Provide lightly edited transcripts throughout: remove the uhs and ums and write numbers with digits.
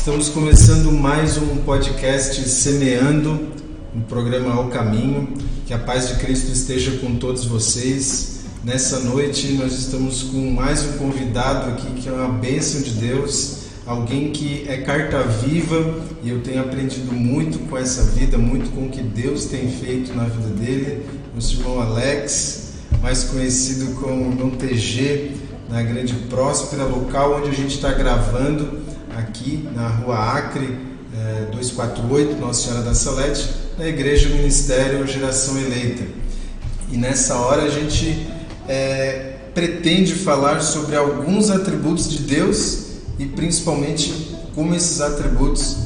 Estamos começando mais um podcast Semeando, um programa ao caminho. Que a paz de Cristo esteja com todos vocês. Nessa noite nós estamos com mais um convidado aqui que é uma bênção de Deus, alguém que é carta viva, e eu tenho aprendido muito com essa vida, muito com o que Deus tem feito na vida dele. Nosso irmão Alex, mais conhecido como Irmão TG, na Grande Próspera, local onde a gente está gravando, aqui na Rua Acre, 248, Nossa Senhora da Salete, na Igreja Ministério Geração Eleita. E nessa hora a gente pretende falar sobre alguns atributos de Deus e principalmente como esses atributos,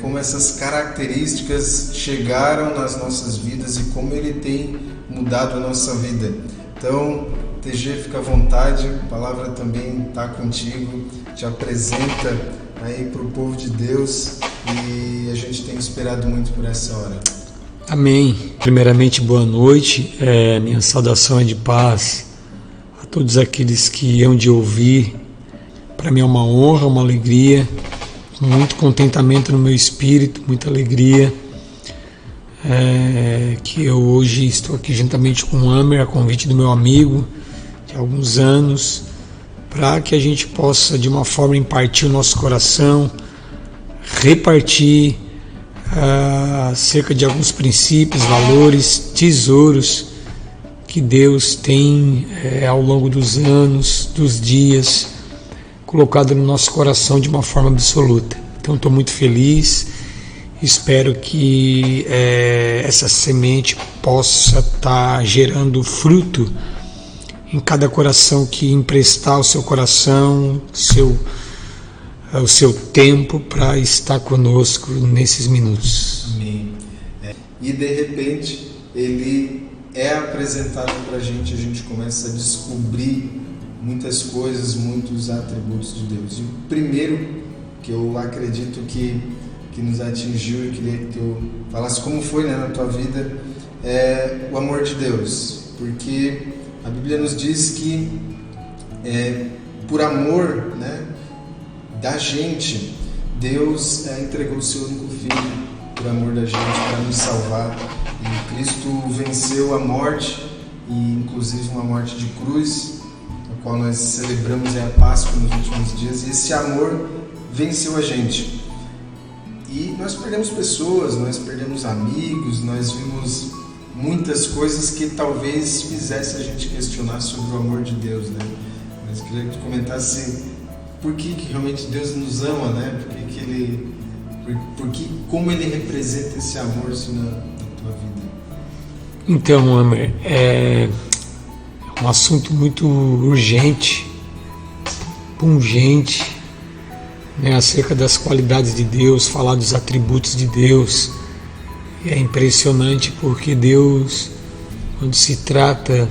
como essas características chegaram nas nossas vidas e como Ele tem mudado a nossa vida. Então, TG, fica à vontade, a palavra também está contigo, te apresenta aí para o povo de Deus, e a gente tem esperado muito por essa hora. Amém. Primeiramente, boa noite. Minha saudação é de paz a todos aqueles que hão de ouvir. Para mim é uma honra, uma alegria, muito contentamento no meu espírito, muita alegria, que eu hoje estou aqui juntamente com o Amer, a convite do meu amigo de alguns anos, para que a gente possa de uma forma impartir o nosso coração, repartir acerca de alguns princípios, valores, tesouros que Deus tem ao longo dos anos, dos dias, colocado no nosso coração de uma forma absoluta. Então estou muito feliz, espero que essa semente possa estar gerando fruto em cada coração que emprestar o seu coração, o seu tempo para estar conosco nesses minutos. Amém. E de repente ele é apresentado para a gente começa a descobrir muitas coisas, muitos atributos de Deus. E o primeiro que eu acredito que nos atingiu e queria que tu falasse como foi, na tua vida, é o amor de Deus. Porque a Bíblia nos diz que por amor, da gente, Deus entregou o seu único Filho por amor da gente, para nos salvar. E Cristo venceu a morte, e inclusive uma morte de cruz, a qual nós celebramos a Páscoa nos últimos dias, e esse amor venceu a gente. E nós perdemos pessoas, nós perdemos amigos, nós vimos muitas coisas que talvez fizesse a gente questionar sobre o amor de Deus, Mas queria que tu comentasse por que realmente Deus nos ama, como Ele representa esse amor assim, na tua vida. Então, Amer, é um assunto muito urgente, pungente, acerca das qualidades de Deus, falar dos atributos de Deus. É impressionante porque Deus, quando se trata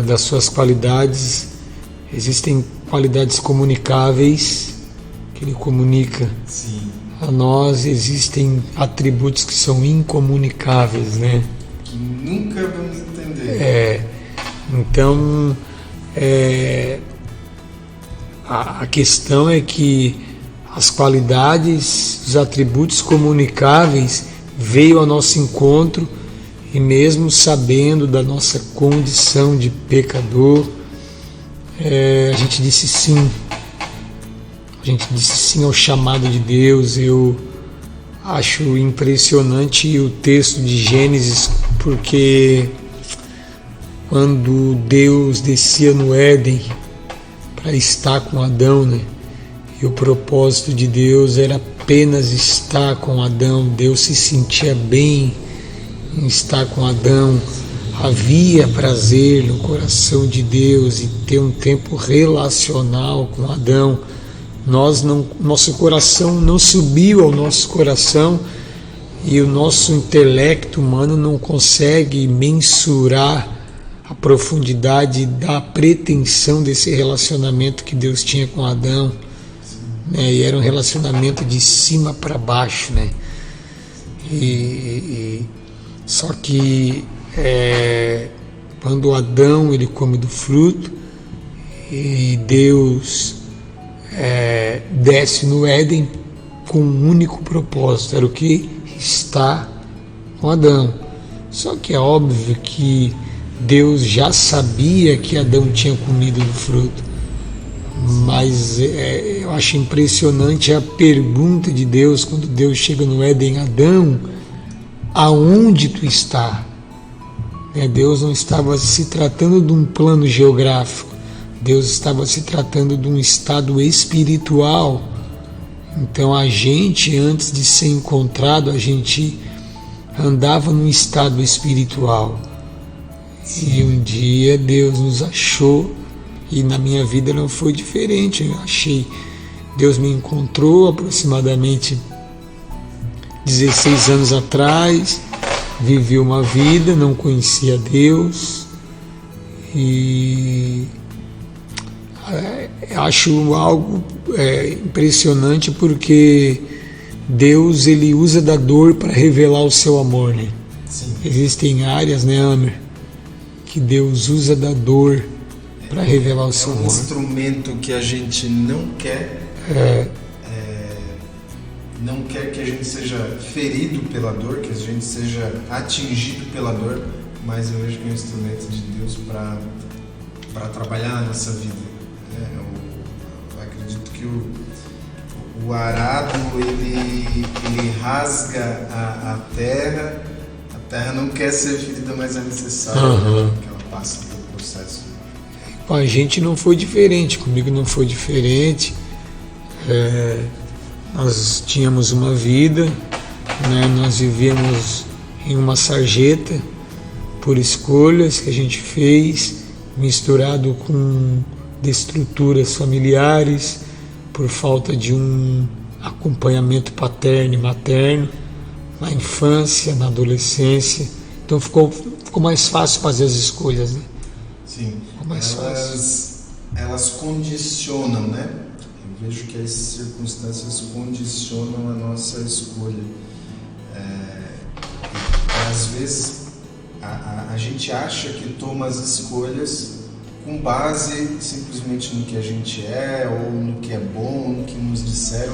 das suas qualidades, existem qualidades comunicáveis que Ele comunica. Sim. A nós, existem atributos que são incomunicáveis, Que nunca vamos entender. Então, a questão é que as qualidades, os atributos comunicáveis veio ao nosso encontro, e mesmo sabendo da nossa condição de pecador, a gente disse sim. A gente disse sim ao chamado de Deus. Eu acho impressionante o texto de Gênesis, porque quando Deus descia no Éden para estar com Adão, e o propósito de Deus era apenas estar com Adão. Deus se sentia bem em estar com Adão. Havia prazer no coração de Deus em ter um tempo relacional com Adão. Nosso coração não subiu ao nosso coração, e o nosso intelecto humano não consegue mensurar a profundidade da pretensão desse relacionamento que Deus tinha com Adão. E era um relacionamento de cima para baixo, Só que quando Adão ele come do fruto, e Deus desce no Éden com um único propósito, era o que está com Adão. Só que é óbvio que Deus já sabia que Adão tinha comido do fruto, mas eu acho impressionante a pergunta de Deus quando Deus chega no Éden: Adão, aonde tu está? Deus não estava se tratando de um plano geográfico, Deus estava se tratando de um estado espiritual. Então a gente, antes de ser encontrado, a gente andava num estado espiritual. E um dia Deus nos achou, e na minha vida não foi diferente. Deus me encontrou aproximadamente 16 anos atrás, vivi uma vida, não conhecia Deus, e acho algo impressionante, porque Deus, ele usa da dor para revelar o seu amor, né? Sim. Existem áreas, né, Amer, que Deus usa da dor para revelar o seu amor. É um instrumento que a gente não quer, não quer que a gente seja ferido pela dor, que a gente seja atingido pela dor, mas eu vejo que é um instrumento de Deus para trabalhar na nossa vida. Eu acredito que o arado, ele rasga a terra não quer ser ferida, mas é necessário que ela passe pelo processo. Com a gente não foi diferente, comigo não foi diferente. Nós tínhamos uma vida, né? Nós vivíamos em uma sarjeta por escolhas que a gente fez, misturado com destruturas familiares, por falta de um acompanhamento paterno e materno na infância, na adolescência. Então ficou mais fácil fazer as escolhas, né? Sim, ficou mais fácil. Elas condicionam, né? Eu vejo que as circunstâncias condicionam a nossa escolha. Às vezes a gente acha que toma as escolhas com base simplesmente no que a gente é, ou no que é bom, ou no que nos disseram,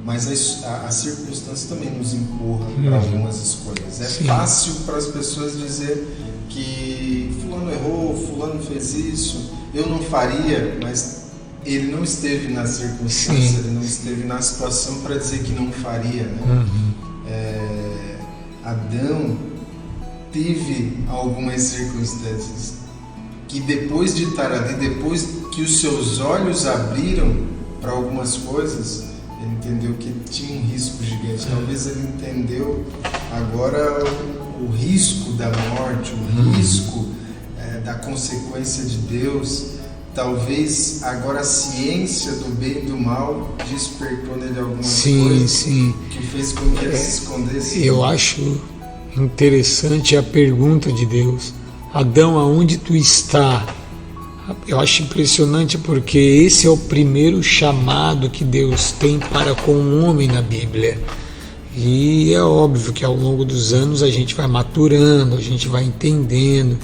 mas a circunstância também nos empurra para algumas escolhas. É Sim. fácil para as pessoas dizer que fulano errou, fulano fez isso, eu não faria, mas ele não esteve na circunstância, Sim. ele não esteve na situação para dizer que não faria, né? Adão teve algumas circunstâncias que, depois de estar ali, depois que os seus olhos abriram para algumas coisas, ele entendeu que tinha um risco gigante. Talvez ele entendeu agora o risco da morte, o risco da consequência de Deus. Talvez agora a ciência do bem e do mal despertou nele algumas coisas que fez com que ele se escondesse. Eu acho interessante a pergunta de Deus: Adão, aonde tu está? Eu acho impressionante, porque esse é o primeiro chamado que Deus tem para com o homem na Bíblia. E é óbvio que ao longo dos anos a gente vai maturando, a gente vai entendendo,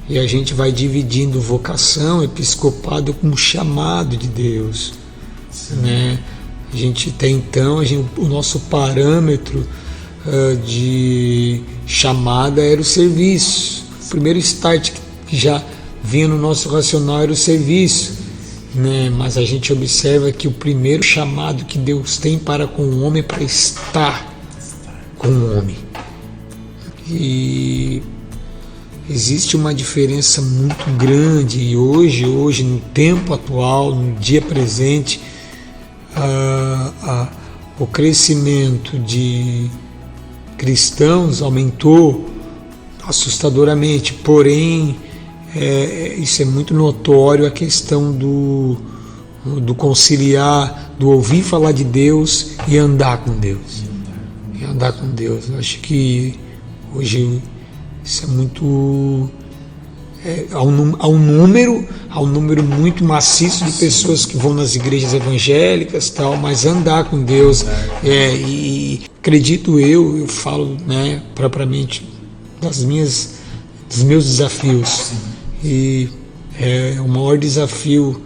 e a gente vai dividindo vocação, episcopado como chamado de Deus, né? A gente tem então, o nosso parâmetro de chamada era o serviço. O primeiro start que já vinha no nosso racional era o serviço, né? Mas a gente observa que o primeiro chamado que Deus tem para com o homem é para estar com o homem. E existe uma diferença muito grande, e hoje no tempo atual, no dia presente, o crescimento de cristãos aumentou assustadoramente, porém isso é muito notório, a questão do conciliar, do ouvir falar de Deus e andar com Deus. Eu acho que hoje isso é muito... há um número muito maciço de pessoas que vão nas igrejas evangélicas, tal, mas andar com Deus, e acredito eu falo, né, propriamente dos meus desafios. E o maior desafio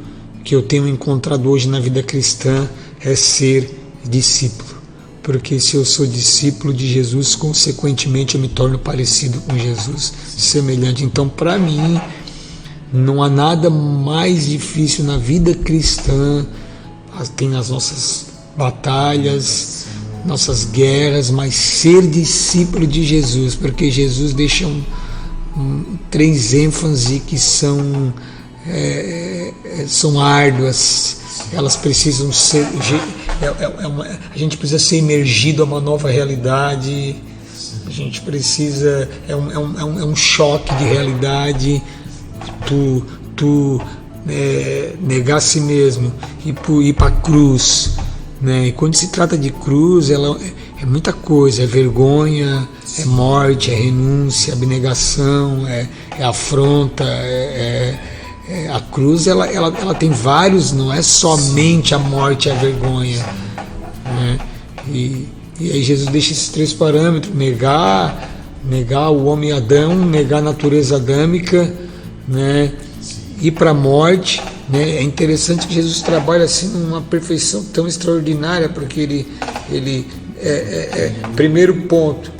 que eu tenho encontrado hoje na vida cristã é ser discípulo. Porque se eu sou discípulo de Jesus, consequentemente eu me torno parecido com Jesus, semelhante. Então, para mim, não há nada mais difícil na vida cristã. Tem as nossas batalhas, nossas guerras, mas ser discípulo de Jesus, porque Jesus deixa três ênfases que são árduas. Elas precisam ser, a gente precisa ser imergido a uma nova realidade. A gente precisa, é um choque de realidade. Tu negar a si mesmo e ir para a cruz, né? E quando se trata de cruz, ela é muita coisa, é vergonha, é morte, é renúncia, é abnegação, é afronta, a cruz ela tem vários, não é somente a morte e a vergonha, né? E aí Jesus deixa esses três parâmetros: negar o homem Adão, negar a natureza adâmica, né? Ir para a morte, né? É interessante que Jesus trabalha assim numa perfeição tão extraordinária, porque ele primeiro ponto,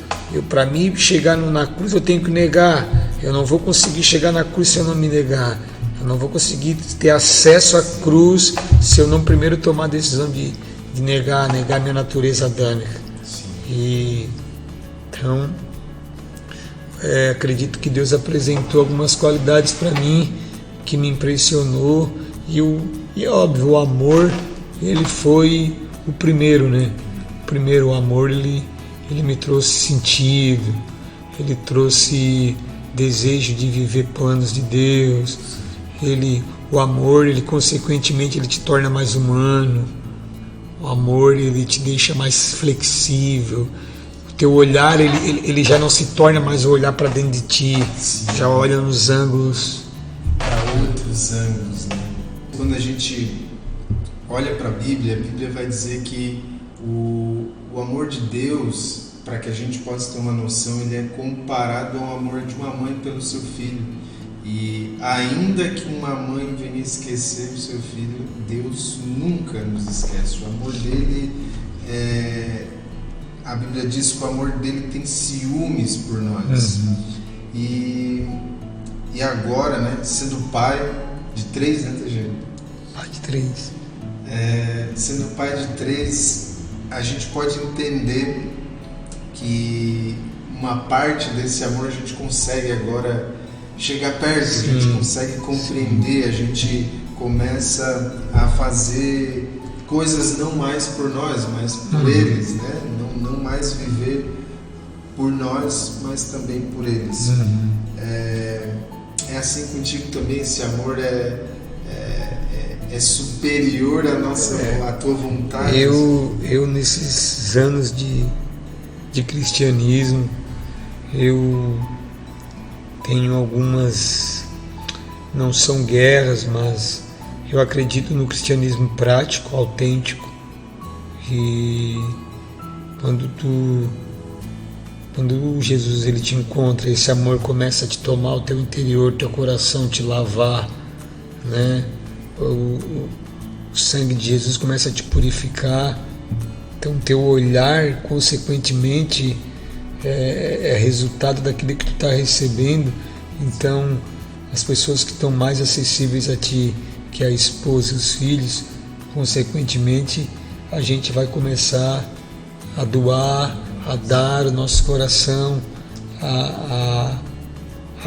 para mim chegar na cruz eu tenho que negar. Eu não vou conseguir chegar na cruz se eu não me negar. Eu não vou conseguir ter acesso à cruz se eu não primeiro tomar a decisão de negar minha natureza adâmica. E então acredito que Deus apresentou algumas qualidades para mim que me impressionou, e óbvio, o amor, ele foi o primeiro, né? O amor, ele me trouxe sentido, ele trouxe desejo de viver planos de Deus. O amor, ele consequentemente, ele te torna mais humano. O amor, ele te deixa mais flexível. O teu olhar, ele já não se torna mais o olhar para dentro de ti, já olha nos ângulos, para outros ângulos, né? Quando a gente olha para a Bíblia vai dizer que o amor de Deus, para que a gente possa ter uma noção, ele é comparado ao amor de uma mãe pelo seu filho. E ainda que uma mãe venha esquecer o seu filho, Deus nunca nos esquece. O amor dele, a Bíblia diz que o amor dele tem ciúmes por nós. E agora, né, sendo pai de 3, né, TG? Pai de 3. Sendo pai de 3, a gente pode entender que uma parte desse amor a gente consegue agora chegar perto, a gente consegue compreender, a gente começa a fazer coisas não mais por nós, mas por eles, né? Não mais viver por nós, mas também por eles. É assim contigo também? Esse amor é superior à tua vontade? Eu nesses anos de cristianismo, eu tenho algumas, não são guerras, mas eu acredito no cristianismo prático, autêntico. E quando Jesus ele te encontra, esse amor começa a te tomar o teu interior, teu coração, te lavar, né? O sangue de Jesus começa a te purificar. Então teu olhar, consequentemente, é resultado daquilo que tu está recebendo. Então as pessoas que estão mais acessíveis a ti, que é a esposa e os filhos, consequentemente a gente vai começar a doar, a dar o nosso coração, a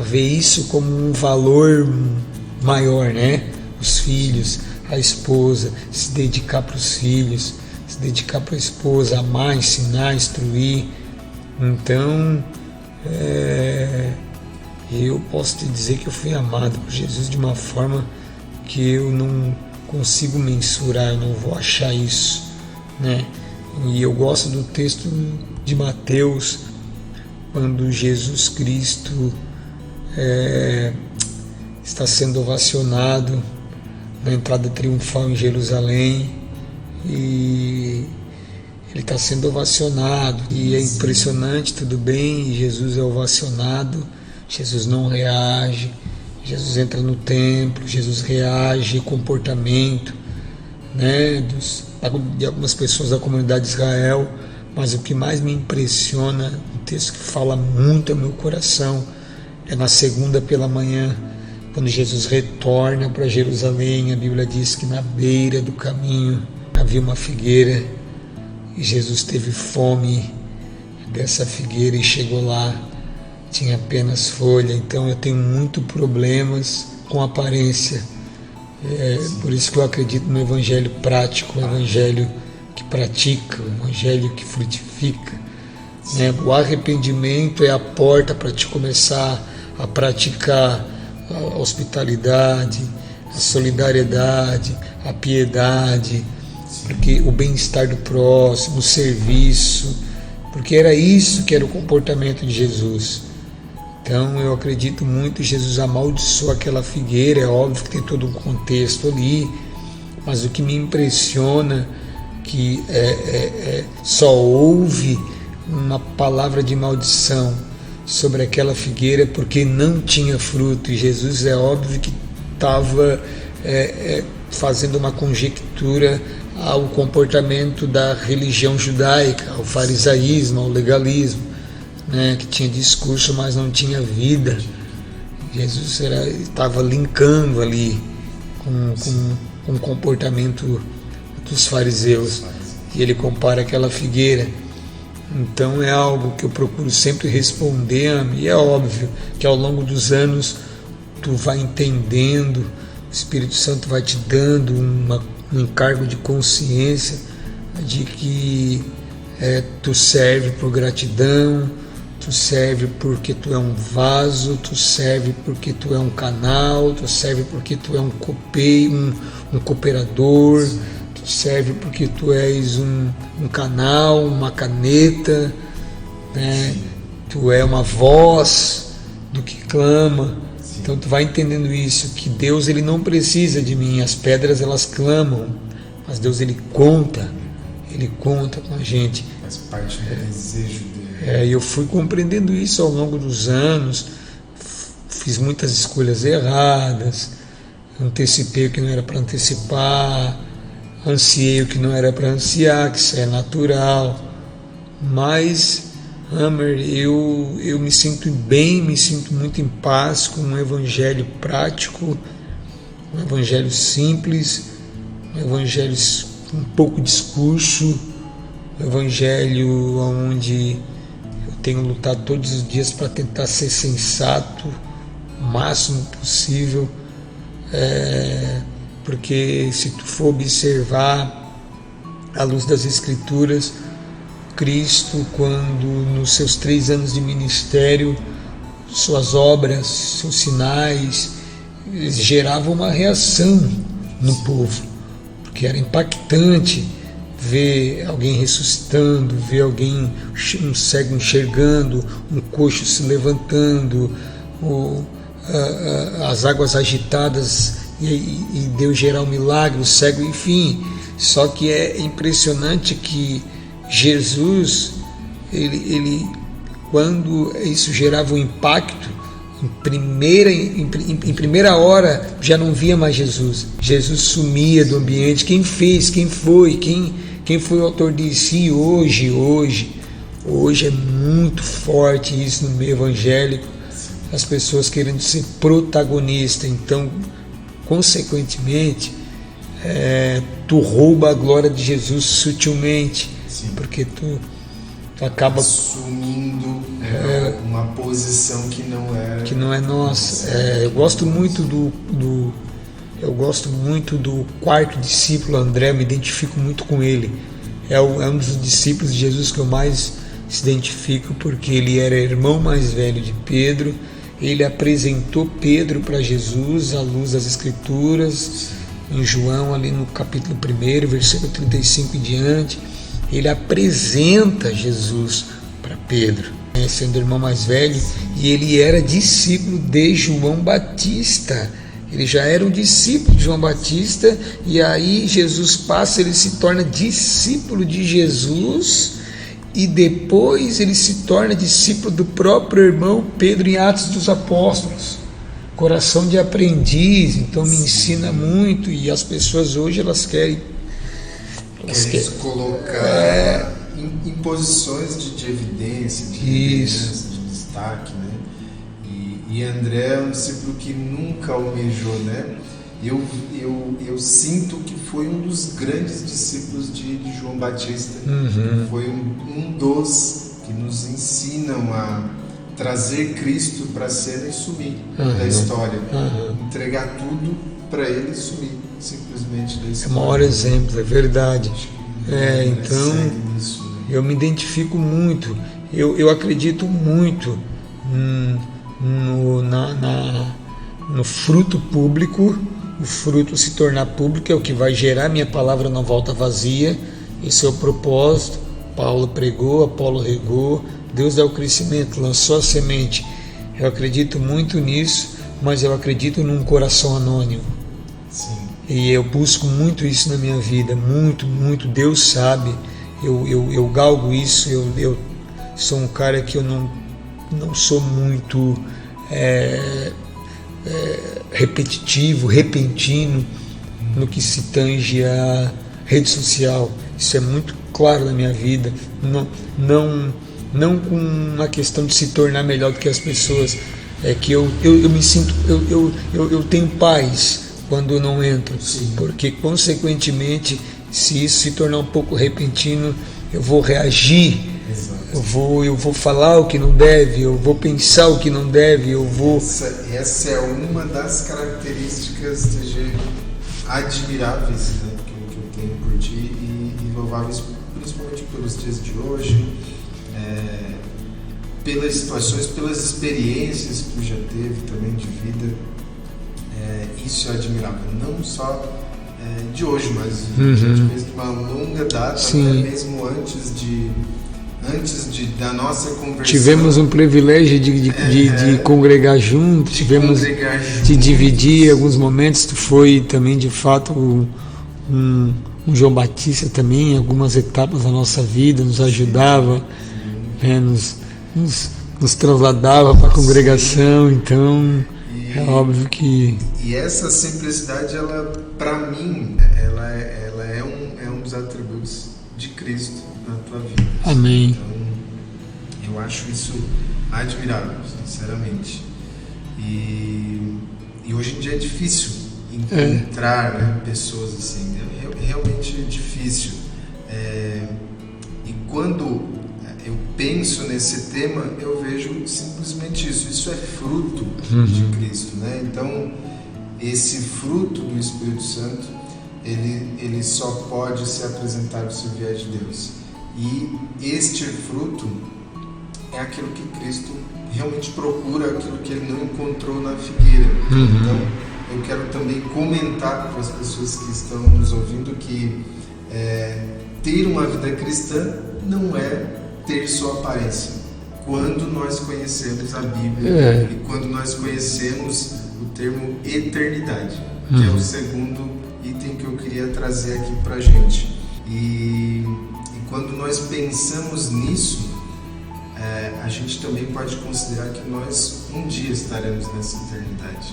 ver isso como um valor maior, né? Os filhos, a esposa, se dedicar para os filhos, se dedicar para a esposa, amar, ensinar, instruir. Então, eu posso te dizer que eu fui amado por Jesus de uma forma que eu não consigo mensurar, eu não vou achar isso, né? E eu gosto do texto de Mateus, quando Jesus Cristo está sendo ovacionado na entrada triunfal em Jerusalém, e ele está sendo ovacionado, e é impressionante, tudo bem, Jesus é ovacionado, Jesus não reage, Jesus entra no templo, Jesus reage ao comportamento, né, de algumas pessoas da comunidade de Israel, mas o que mais me impressiona, um texto que fala muito ao meu coração, é na segunda pela manhã, quando Jesus retorna para Jerusalém. A Bíblia diz que na beira do caminho havia uma figueira e Jesus teve fome dessa figueira e chegou lá, tinha apenas folha. Então eu tenho muito problemas com aparência, por isso que eu acredito no evangelho prático, o evangelho que pratica, o evangelho que frutifica, né? O arrependimento é a porta para te começar a praticar a hospitalidade, a solidariedade, a piedade, porque o bem-estar do próximo, o serviço, porque era isso que era o comportamento de Jesus. Então eu acredito muito, Jesus amaldiçoou aquela figueira, é óbvio que tem todo um contexto ali, mas o que me impressiona que só houve uma palavra de maldição sobre aquela figueira porque não tinha fruto, e Jesus é óbvio que estava fazendo uma conjectura ao comportamento da religião judaica, ao farisaísmo, ao legalismo, né, que tinha discurso, mas não tinha vida. Jesus estava linkando ali com o comportamento dos fariseus, e ele compara aquela figueira. Então é algo que eu procuro sempre responder, e é óbvio que ao longo dos anos tu vai entendendo, o Espírito Santo vai te dando um encargo de consciência de que tu serve por gratidão, tu serve porque tu é um vaso, tu serve porque tu é um canal, tu serve porque tu é um cooperador, tu serve porque tu és um canal, uma caneta, né? Tu é uma voz do que clama. Então tu vai entendendo isso, que Deus ele não precisa de mim, as pedras elas clamam, mas Deus ele conta com a gente. Faz parte do desejo dele. E eu fui compreendendo isso ao longo dos anos, fiz muitas escolhas erradas, antecipei o que não era para antecipar, ansiei o que não era para ansiar, que isso é natural, mas, Hammer, eu me sinto bem, me sinto muito em paz com um evangelho prático, um evangelho simples, um evangelho com pouco discurso, um evangelho onde eu tenho lutado todos os dias para tentar ser sensato o máximo possível, porque se tu for observar à luz das Escrituras, Cristo, quando nos seus 3 anos de ministério, suas obras, seus sinais, geravam uma reação no povo, porque era impactante ver alguém ressuscitando, ver um cego enxergando, um coxo se levantando, as águas agitadas e Deus gerar um milagre, o cego, enfim. Só que é impressionante que Jesus, ele quando isso gerava um impacto, em primeira hora já não via mais Jesus. Jesus sumia do ambiente. Quem fez? Quem foi? Quem foi o autor de si? Hoje é muito forte isso no meio evangélico, as pessoas querendo ser protagonista. Então, consequentemente, tu rouba a glória de Jesus sutilmente. Sim. Porque tu acaba assumindo uma posição que não é nossa. Eu gosto muito do quarto discípulo, André, eu me identifico muito com ele. É um dos discípulos de Jesus que eu mais se identifico, porque ele era irmão mais velho de Pedro. Ele apresentou Pedro para Jesus à luz das Escrituras, em João, ali no capítulo 1, versículo 35 e diante. Ele apresenta Jesus para Pedro, sendo irmão mais velho, e ele era discípulo de João Batista. Ele já era um discípulo de João Batista, e aí Jesus passa, ele se torna discípulo de Jesus, e depois ele se torna discípulo do próprio irmão Pedro em Atos dos Apóstolos. coração de aprendiz, então me ensina muito, e as pessoas hoje elas querem se colocar em posições de evidência, de liderança, de destaque, né? E André é um discípulo que nunca almejou, né? Eu sinto que foi um dos grandes discípulos de João Batista. Foi um dos que nos ensinam a trazer Cristo para a cena e sumir da história. Entregar tudo para ele e sumir simplesmente da história. É o maior exemplo, é verdade. Então, nisso, né? eu me identifico muito, eu acredito muito no fruto público. O fruto se tornar público é o que vai gerar. Minha palavra não volta vazia. Esse é o propósito. Paulo pregou, Apolo regou, Deus dá o crescimento, lançou a semente. Eu acredito muito nisso, mas eu acredito num coração anônimo. Sim. E eu busco muito isso na minha vida, muito, muito. Deus sabe, eu galgo isso. Eu sou um cara que eu não sou muito repetitivo, repentino no que se tange a rede social. Isso é muito claro na minha vida. Não com uma questão de se tornar melhor do que as pessoas. É que eu me sinto, eu tenho paz quando eu não entro. Sim. Porque consequentemente, se isso se tornar um pouco repentino, eu vou reagir. Exato. Eu vou falar o que não deve, eu vou pensar o que não deve, Essa é uma das características admiráveis, né, que eu tenho por ti e louváveis, principalmente pelos dias de hoje, pelas situações, pelas experiências que tu já teve também de vida. Isso é admirável, não só de hoje, mas a gente fez de uma longa data. Sim. Até mesmo antes da nossa conversão. Tivemos um privilégio de congregar juntos, de dividir alguns momentos. Tu foi também, de fato, um João Batista também, em algumas etapas da nossa vida, nos ajudava, nos trasladava para a congregação. Então, é óbvio que... E essa simplicidade, ela, para mim, ela é um dos atributos de Cristo na tua vida. Amém. Então, eu acho isso admirável, sinceramente. E hoje em dia é difícil encontrar, né, pessoas assim. É realmente difícil. E quando eu penso nesse tema, eu vejo simplesmente isso. Isso é fruto de Cristo, né? Então, esse fruto do Espírito Santo, ele só pode ser apresentado se vier de Deus. E este fruto é aquilo que Cristo realmente procura, aquilo que ele não encontrou na figueira. Então, eu quero também comentar para as pessoas que estão nos ouvindo que ter uma vida cristã não é ter sua aparência. Quando nós conhecemos a Bíblia e quando nós conhecemos o termo eternidade, que é o segundo item que eu queria trazer aqui para a gente. E quando nós pensamos nisso, a gente também pode considerar que nós um dia estaremos nessa eternidade.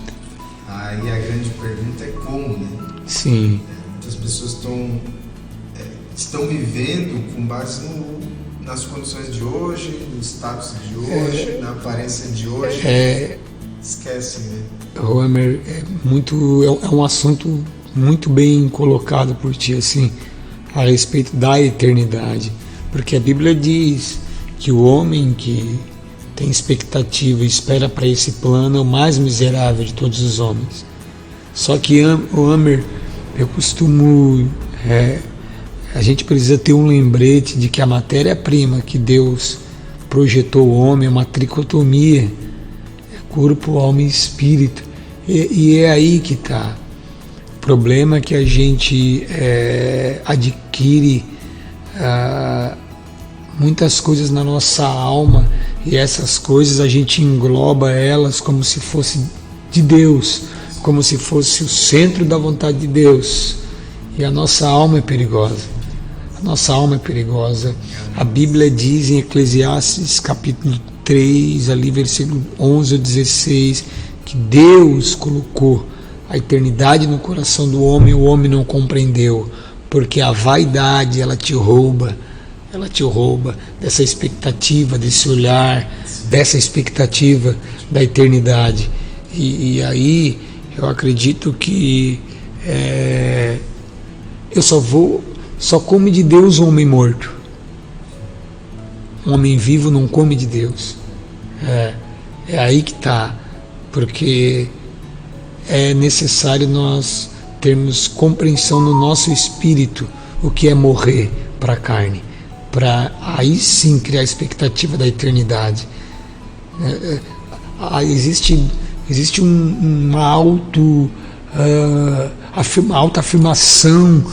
Aí a grande pergunta é como, né? Sim. Muitas pessoas estão vivendo com base nas condições de hoje, no status de hoje, na aparência de hoje. Esquecem, né? Homer, é um assunto muito bem colocado por ti, assim, a respeito da eternidade, porque a Bíblia diz que o homem que tem expectativa e espera para esse plano é o mais miserável de todos os homens. Só que, Homer, eu costumo... a gente precisa ter um lembrete de que a matéria-prima que Deus projetou o homem é uma tricotomia, corpo, alma e espírito, e é aí que está. O problema é que a gente adquire muitas coisas na nossa alma, e essas coisas a gente engloba elas como se fosse de Deus, como se fosse o centro da vontade de Deus, e a nossa alma é perigosa. A nossa alma é perigosa. A Bíblia diz em Eclesiastes capítulo 3, ali versículo 11 ou 16, que Deus colocou a eternidade no coração do homem, o homem não compreendeu, porque a vaidade, ela te rouba dessa expectativa, desse olhar, dessa expectativa da eternidade. E aí eu acredito que eu só come de Deus o homem morto. Um homem vivo não come de Deus. É aí que está, porque é necessário nós termos compreensão no nosso espírito o que é morrer para a carne, para aí sim criar a expectativa da eternidade. Existe uma alta afirmação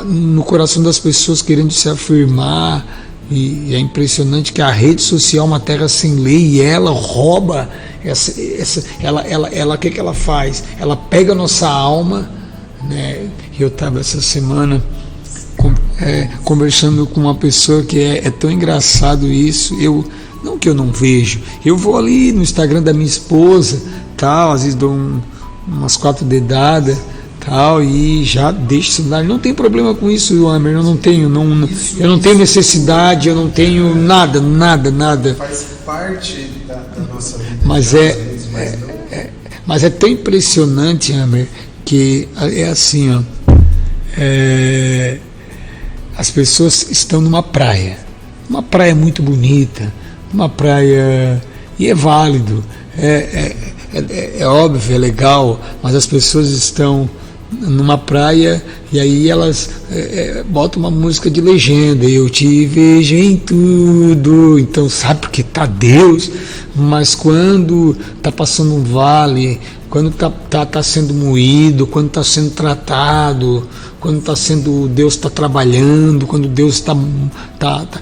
no coração das pessoas querendo se afirmar, e é impressionante que a rede social é uma terra sem lei, e ela rouba ela o que ela faz? Ela pega a nossa alma, né? Eu estava essa semana conversando com uma pessoa que é tão engraçado isso. Não que eu não vejo, eu vou ali no Instagram da minha esposa, tal, às vezes dou umas 4 dedadas, tal, e já deixo o celular. Não tem problema com isso, Amer, eu não tenho necessidade, eu não tenho nada. Faz parte da nossa vida. Mas é tão impressionante, Amer, que é assim, ó, as pessoas estão numa praia muito bonita, uma praia, e é válido, é óbvio, é legal, mas as pessoas estão numa praia e aí elas botam uma música de legenda, eu te vejo em tudo, então sabe porque tá Deus, mas quando tá passando um vale, quando tá sendo moído, quando está sendo tratado, quando Deus está trabalhando, quando Deus está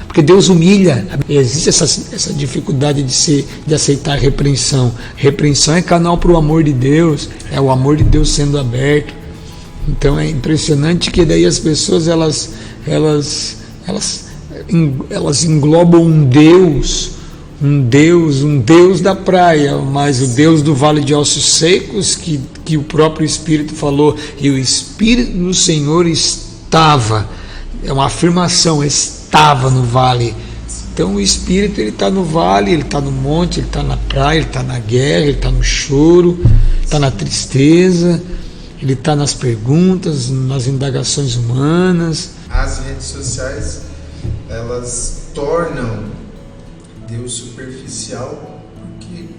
porque Deus humilha. Existe essa dificuldade de aceitar a repreensão. Repreensão é canal para o amor de Deus, é o amor de Deus sendo aberto. Então é impressionante que daí as pessoas elas englobam um Deus da praia, mas o Deus do vale de ossos secos, que o próprio Espírito falou, e o Espírito do Senhor estava, é uma afirmação, estava no vale. Então o Espírito, ele está no vale, ele está no monte, ele está na praia, ele está na guerra, ele está no choro, está na tristeza, ele está nas perguntas, nas indagações humanas. As redes sociais, elas tornam Deus superficial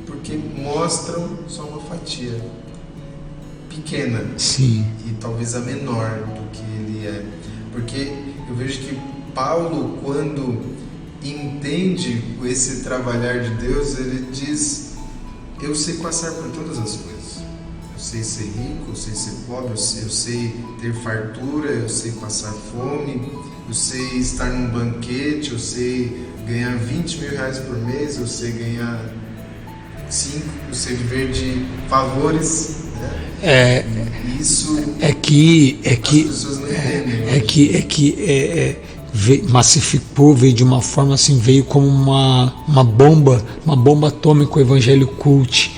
porque mostram só uma fatia pequena. Sim. E talvez a menor do que ele é. Porque eu vejo que Paulo, quando entende esse trabalhar de Deus, ele diz: eu sei passar por todas as coisas. Eu sei ser rico, eu sei ser pobre, eu sei ter fartura, eu sei passar fome, eu sei estar num banquete, eu sei ganhar 20 mil reais por mês, eu sei ganhar 5, eu sei viver de favores, né? Isso as pessoas não entendem. Massificou, veio de uma forma assim, veio como uma bomba atômica, o evangelho cult.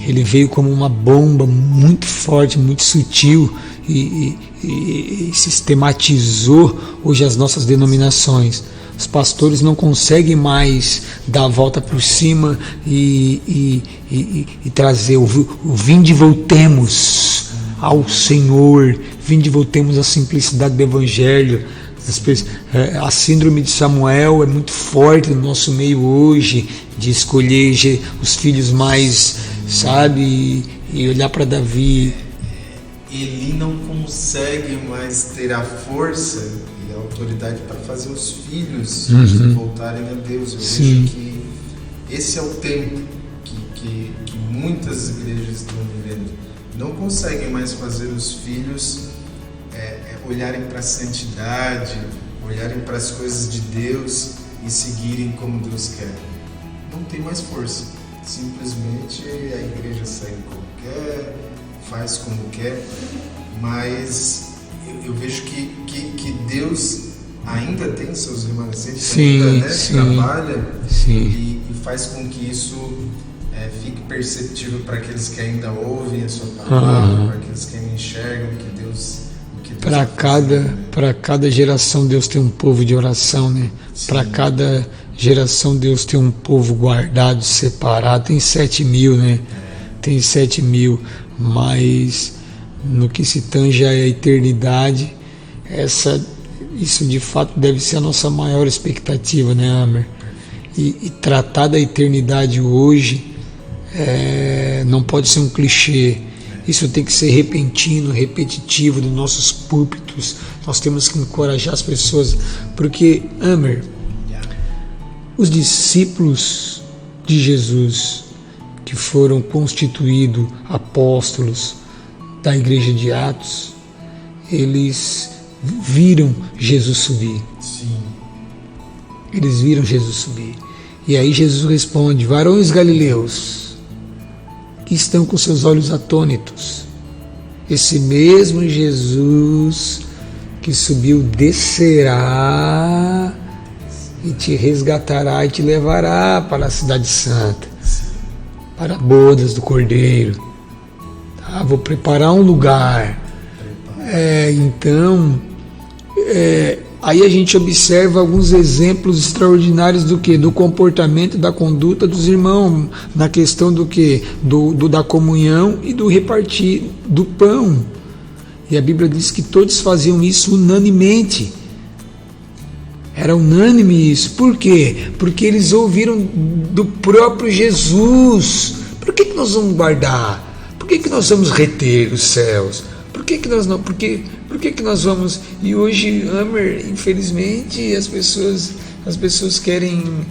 Ele veio como uma bomba muito forte, muito sutil e sistematizou hoje as nossas denominações. Os pastores não conseguem mais dar a volta por cima e trazer o vinde e voltemos ao Senhor, vinde e voltemos à simplicidade do Evangelho. A síndrome de Samuel é muito forte no nosso meio hoje, de escolher os filhos mais, sabe, e olhar para Davi. Ele não consegue mais ter a força e a autoridade para fazer os filhos voltarem a Deus. Eu vejo que esse é o tempo que muitas igrejas estão vivendo. Não conseguem mais fazer os filhos olharem para a santidade, olharem para as coisas de Deus e seguirem como Deus quer. Não tem mais força. Simplesmente a igreja segue como quer, faz como quer, mas eu vejo que Deus ainda tem seus remanescentes, ainda trabalha e faz com que isso fique perceptível para aqueles que ainda ouvem a sua palavra, para aqueles que ainda enxergam que Deus para cada geração Deus tem um povo de oração, né? Para cada geração Deus tem um povo guardado, separado. Tem 7.000, né? Tem 7.000, mas no que se tange à eternidade, isso de fato deve ser a nossa maior expectativa, né, Amer? E tratar da eternidade hoje não pode ser um clichê. Isso tem que ser repentino, repetitivo dos nossos púlpitos. Nós temos que encorajar as pessoas, porque, Amer, os discípulos de Jesus que foram constituídos apóstolos da igreja de Atos, eles viram Jesus subir. Sim. Eles viram Jesus subir. E aí Jesus responde: varões galileus, que estão com seus olhos atônitos, esse mesmo Jesus que subiu descerá e te resgatará e te levará para a cidade santa, para bodas do Cordeiro. Tá? Vou preparar um lugar. Aí a gente observa alguns exemplos extraordinários do que? Do comportamento, da conduta dos irmãos, na questão do que? Da comunhão e do repartir do pão. E a Bíblia diz que todos faziam isso unanimemente. Era unânime isso. Por quê? Porque eles ouviram do próprio Jesus. Por que nós vamos guardar? Por que nós vamos reter os céus? Por que nós não? Por que nós vamos? E hoje, Amer, infelizmente, as pessoas querem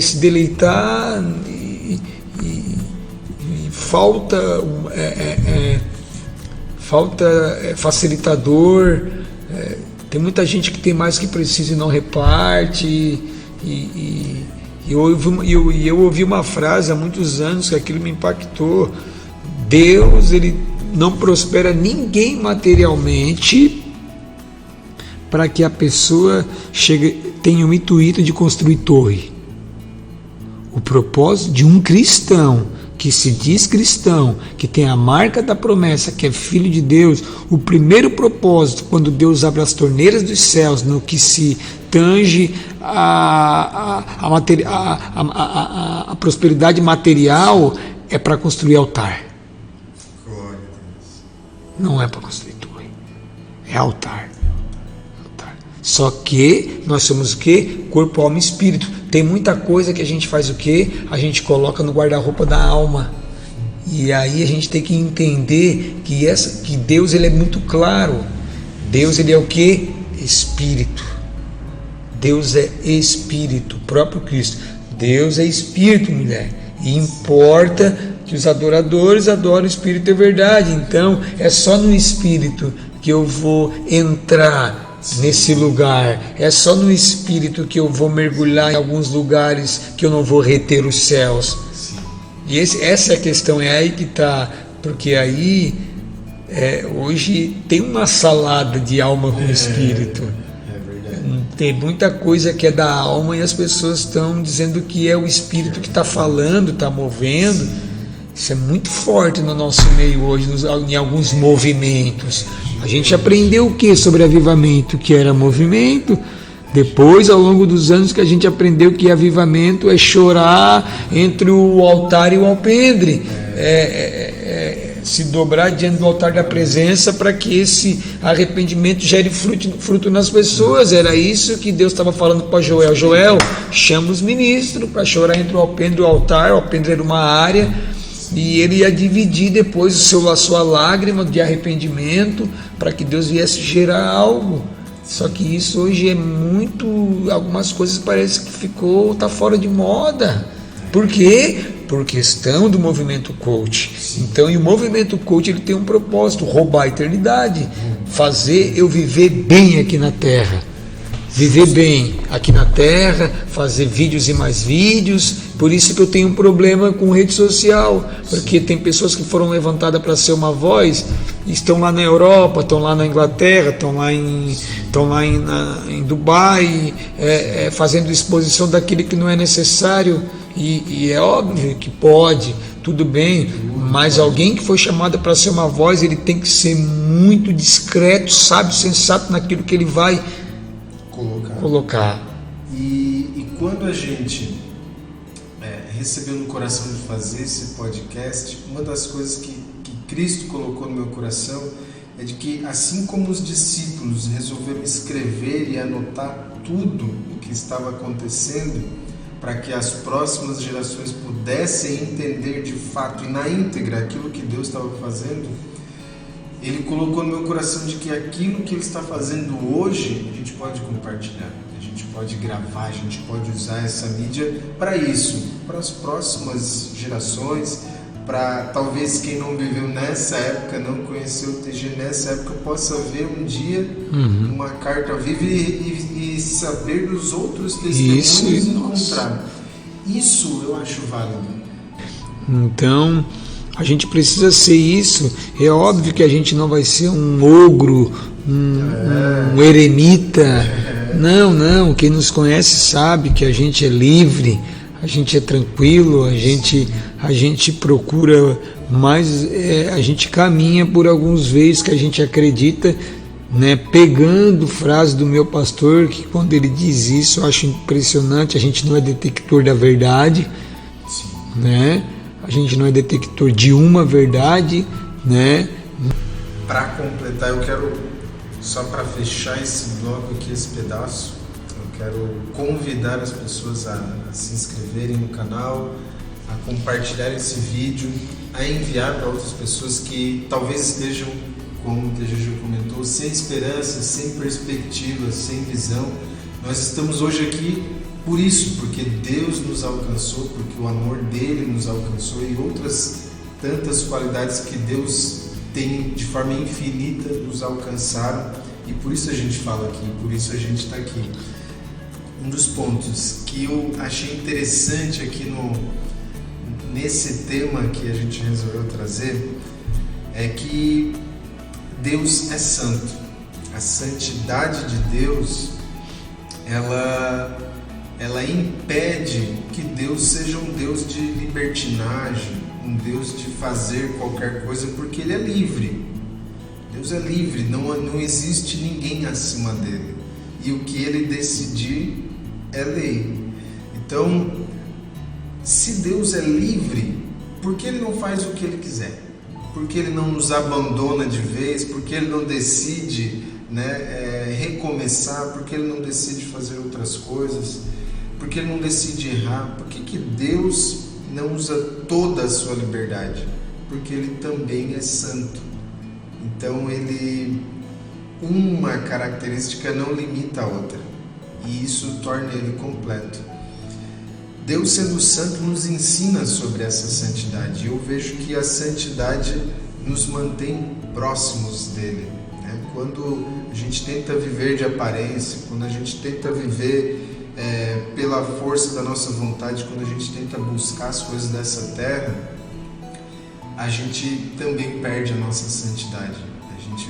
se deleitar e falta facilitador. Tem muita gente que tem mais que precisa e não reparte. Eu ouvi uma frase há muitos anos que aquilo me impactou. Deus, ele não prospera ninguém materialmente para que a pessoa tenha o intuito de construir torre. O propósito de um cristão, que se diz cristão, que tem a marca da promessa, que é filho de Deus, o primeiro propósito, quando Deus abre as torneiras dos céus, no que se tange a prosperidade material, é para construir altar. Não é para construir torre, é altar. Só que nós somos o quê? Corpo, alma e espírito. Tem muita coisa que a gente faz o quê? A gente coloca no guarda-roupa da alma. E aí a gente tem que entender que Deus, ele é muito claro. Deus, ele é o quê? Espírito. Deus é espírito, o próprio Cristo. Deus é espírito, mulher. E importa que os adoradores adoram o Espírito e verdade. Então é só no Espírito que eu vou entrar nesse lugar, é só no Espírito que eu vou mergulhar em alguns lugares que eu não vou reter os céus. E essa é a questão, é aí que está, porque aí hoje tem uma salada de alma com Espírito. Tem muita coisa que é da alma e as pessoas estão dizendo que é o Espírito que está falando, está movendo. Isso é muito forte no nosso meio hoje, em alguns movimentos. A gente aprendeu o que sobre avivamento? Que era movimento. Depois, ao longo dos anos, que a gente aprendeu que avivamento é chorar entre o altar e o alpendre. Se dobrar diante do altar da presença para que esse arrependimento gere fruto nas pessoas. Era isso que Deus estava falando para Joel. Joel, chama os ministros para chorar entre o alpendre e o altar. O alpendre era uma área e ele ia dividir depois a sua lágrima de arrependimento para que Deus viesse gerar algo. Só que isso hoje é muito... Algumas coisas parece que está fora de moda. Por quê? Por questão do movimento coach. Então, e o movimento coach, ele tem um propósito: roubar a eternidade, fazer eu viver bem aqui na Terra. Viver bem aqui na Terra, fazer vídeos e mais vídeos. Por isso que eu tenho um problema com rede social, porque tem pessoas que foram levantadas para ser uma voz, estão lá na Europa, estão lá na Inglaterra, estão lá em Dubai, fazendo exposição daquilo que não é necessário. E é óbvio que pode, tudo bem, mas alguém que foi chamado para ser uma voz, ele tem que ser muito discreto, sábio, sensato naquilo que ele vai colocar. E quando a gente recebeu no coração de fazer esse podcast, uma das coisas que Cristo colocou no meu coração é de que, assim como os discípulos resolveram escrever e anotar tudo o que estava acontecendo para que as próximas gerações pudessem entender de fato e na íntegra aquilo que Deus estava fazendo, Ele colocou no meu coração de que aquilo que Ele está fazendo hoje, a gente pode compartilhar, a gente pode gravar, a gente pode usar essa mídia para isso, para as próximas gerações, para talvez quem não viveu nessa época, não conheceu o TG nessa época, possa ver um dia uma carta viva e saber dos outros testemunhos e encontrar. Isso eu acho válido. Então, a gente precisa ser isso. É óbvio que a gente não vai ser um ogro, um eremita. Não. Quem nos conhece sabe que a gente é livre, a gente é tranquilo, a gente procura mais, a gente caminha por alguns veios que a gente acredita, né? Pegando frase do meu pastor, que quando ele diz isso, eu acho impressionante. A gente não é detector da verdade, né? A gente não é detector de uma verdade, né? Para completar, eu quero, só para fechar esse bloco aqui, esse pedaço, eu quero convidar as pessoas a se inscreverem no canal, a compartilhar esse vídeo, a enviar para outras pessoas que talvez estejam, como o TG já comentou, sem esperança, sem perspectiva, sem visão. Nós estamos hoje aqui por isso, porque Deus nos alcançou, porque o amor dele nos alcançou e outras tantas qualidades que Deus tem de forma infinita nos alcançaram, e por isso a gente fala aqui, por isso a gente está aqui. Um dos pontos que eu achei interessante aqui nesse tema que a gente resolveu trazer é que Deus é santo. A santidade de Deus, ela impede que Deus seja um Deus de libertinagem, um Deus de fazer qualquer coisa, porque Ele é livre. Deus é livre, não existe ninguém acima dele. E o que Ele decidir é lei. Então, se Deus é livre, por que Ele não faz o que Ele quiser? Por que Ele não nos abandona de vez? Por que Ele não decide recomeçar? Por que Ele não decide fazer outras coisas? Por que Ele não decide errar? Por que Deus não usa toda a sua liberdade? Porque Ele também é santo. Então, uma característica não limita a outra. E isso torna Ele completo. Deus, sendo santo, nos ensina sobre essa santidade. Eu vejo que a santidade nos mantém próximos dele, né? Quando a gente tenta viver de aparência, quando a gente tenta viver pela força da nossa vontade, quando a gente tenta buscar as coisas dessa terra, a gente também perde a nossa santidade. A gente,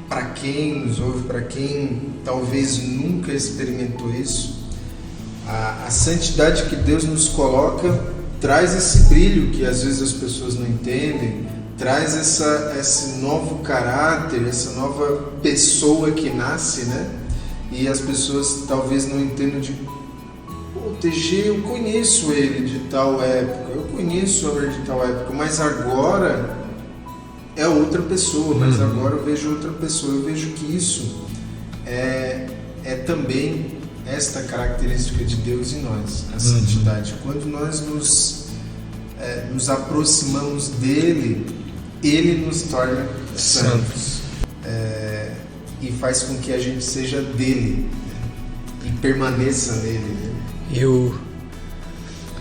para quem nos ouve, para quem talvez nunca experimentou isso, a santidade que Deus nos coloca traz esse brilho que às vezes as pessoas não entendem, traz esse novo caráter, essa nova pessoa que nasce, né? E as pessoas talvez não entendam o TG, eu conheço ele de tal época, eu conheço o Amer de tal época, mas agora é outra pessoa, mas agora eu vejo outra pessoa. Eu vejo que isso é também esta característica de Deus em nós, a santidade. Quando nós nos aproximamos dele, ele nos torna santos. E faz com que a gente seja dele, né? E permaneça nele. Né?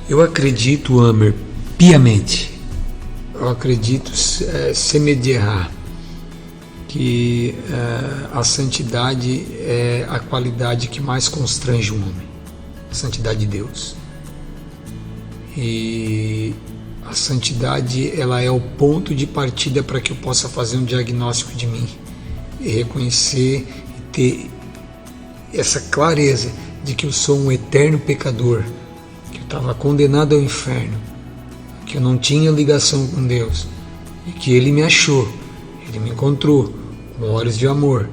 Eu acredito, Amer, piamente, eu acredito sem medo de errar, que a santidade é a qualidade que mais constrange o homem, a santidade de Deus. E a santidade, ela é o ponto de partida para que eu possa fazer um diagnóstico de mim e reconhecer e ter essa clareza de que eu sou um eterno pecador que eu estava condenado ao inferno, que eu não tinha ligação com Deus, e que Ele me achou, Ele me encontrou com olhos de amor.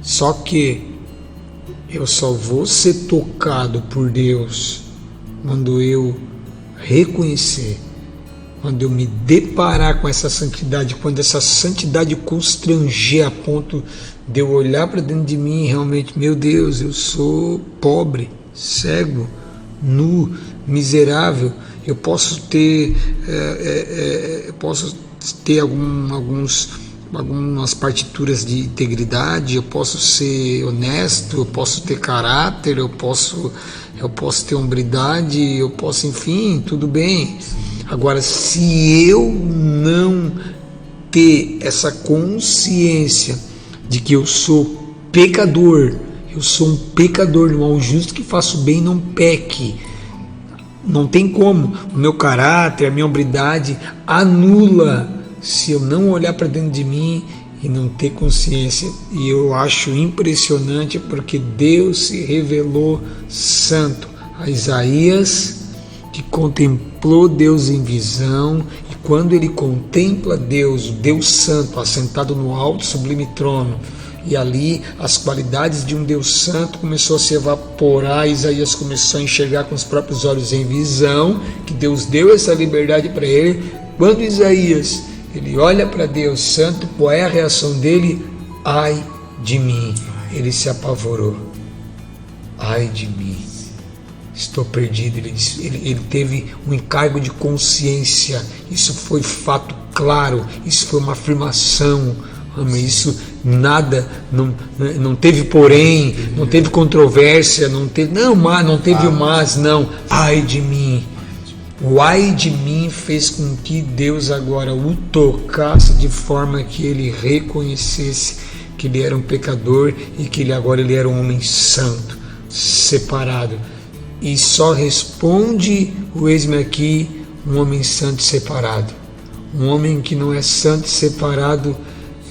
Só que eu só vou ser tocado por Deus quando eu reconhecer, quando eu me deparar com essa santidade, quando essa santidade constranger a ponto de eu olhar para dentro de mim e realmente, meu Deus, eu sou pobre, cego, nu, miserável. Eu posso ter algumas partituras de integridade, eu posso ser honesto, eu posso ter caráter, eu posso ter hombridade, eu posso, enfim, tudo bem. Agora, se eu não ter essa consciência de que eu sou pecador, não há um justo que faça o bem e não peque. Não tem como. O meu caráter, a minha hombridade anula se eu não olhar para dentro de mim e não ter consciência. E eu acho impressionante porque Deus se revelou santo a Isaías, que contemplou Deus em visão, e quando ele contempla Deus, o Deus santo, assentado no alto sublime trono, e ali as qualidades de um Deus santo começou a se evaporar. Isaías começou a enxergar com os próprios olhos em visão, que Deus deu essa liberdade para ele. Quando Isaías ele olha para Deus santo, qual é a reação dele? Ai de mim. Ele se apavorou. Ai de mim, estou perdido. Ele teve um encargo de consciência. Isso foi fato claro, isso foi uma afirmação. Isso nada, não teve porém, não teve controvérsia, não teve o mas, não. Ai de mim. O ai de mim fez com que Deus agora o tocasse de forma que ele reconhecesse que ele era um pecador e que ele era um homem santo, separado. E só responde o eis-me aqui, um homem santo e separado. Um homem que não é santo e separado,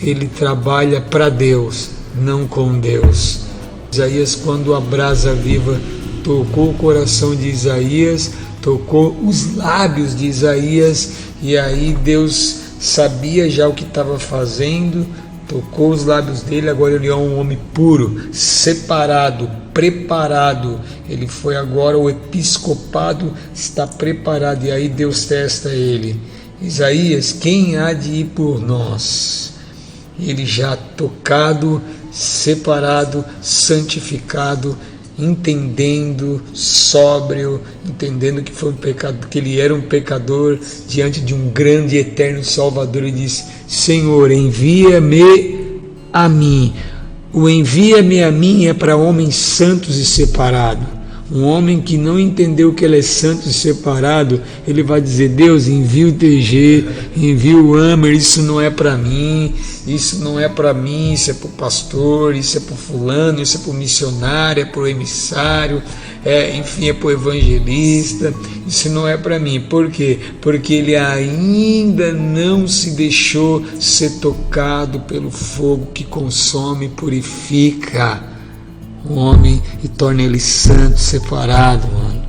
ele trabalha para Deus, não com Deus. Isaías, quando a brasa viva tocou o coração de Isaías, tocou os lábios de Isaías, e aí Deus sabia já o que estava fazendo, tocou os lábios dele. Agora ele é um homem puro, separado, preparado. Ele foi agora, o episcopado está preparado, e aí Deus testa ele. Isaías, quem há de ir por nós? Ele já tocado, separado, santificado, entendendo, sóbrio, entendendo que foi um pecado, que ele era um pecador diante de um grande e eterno Salvador. Ele disse: Senhor, envia-me a mim. O envia-me a mim é para homens santos e separados. Um homem que não entendeu que ele é santo e separado, ele vai dizer: Deus, envia o TG, envia o Amer, isso não é para mim, isso não é para mim, isso é para o pastor, isso é para o fulano, isso é para o missionário, é para o emissário, enfim, é para o evangelista, isso não é para mim. Por quê? Porque ele ainda não se deixou ser tocado pelo fogo que consome e purifica o homem e torna ele santo, separado, mano.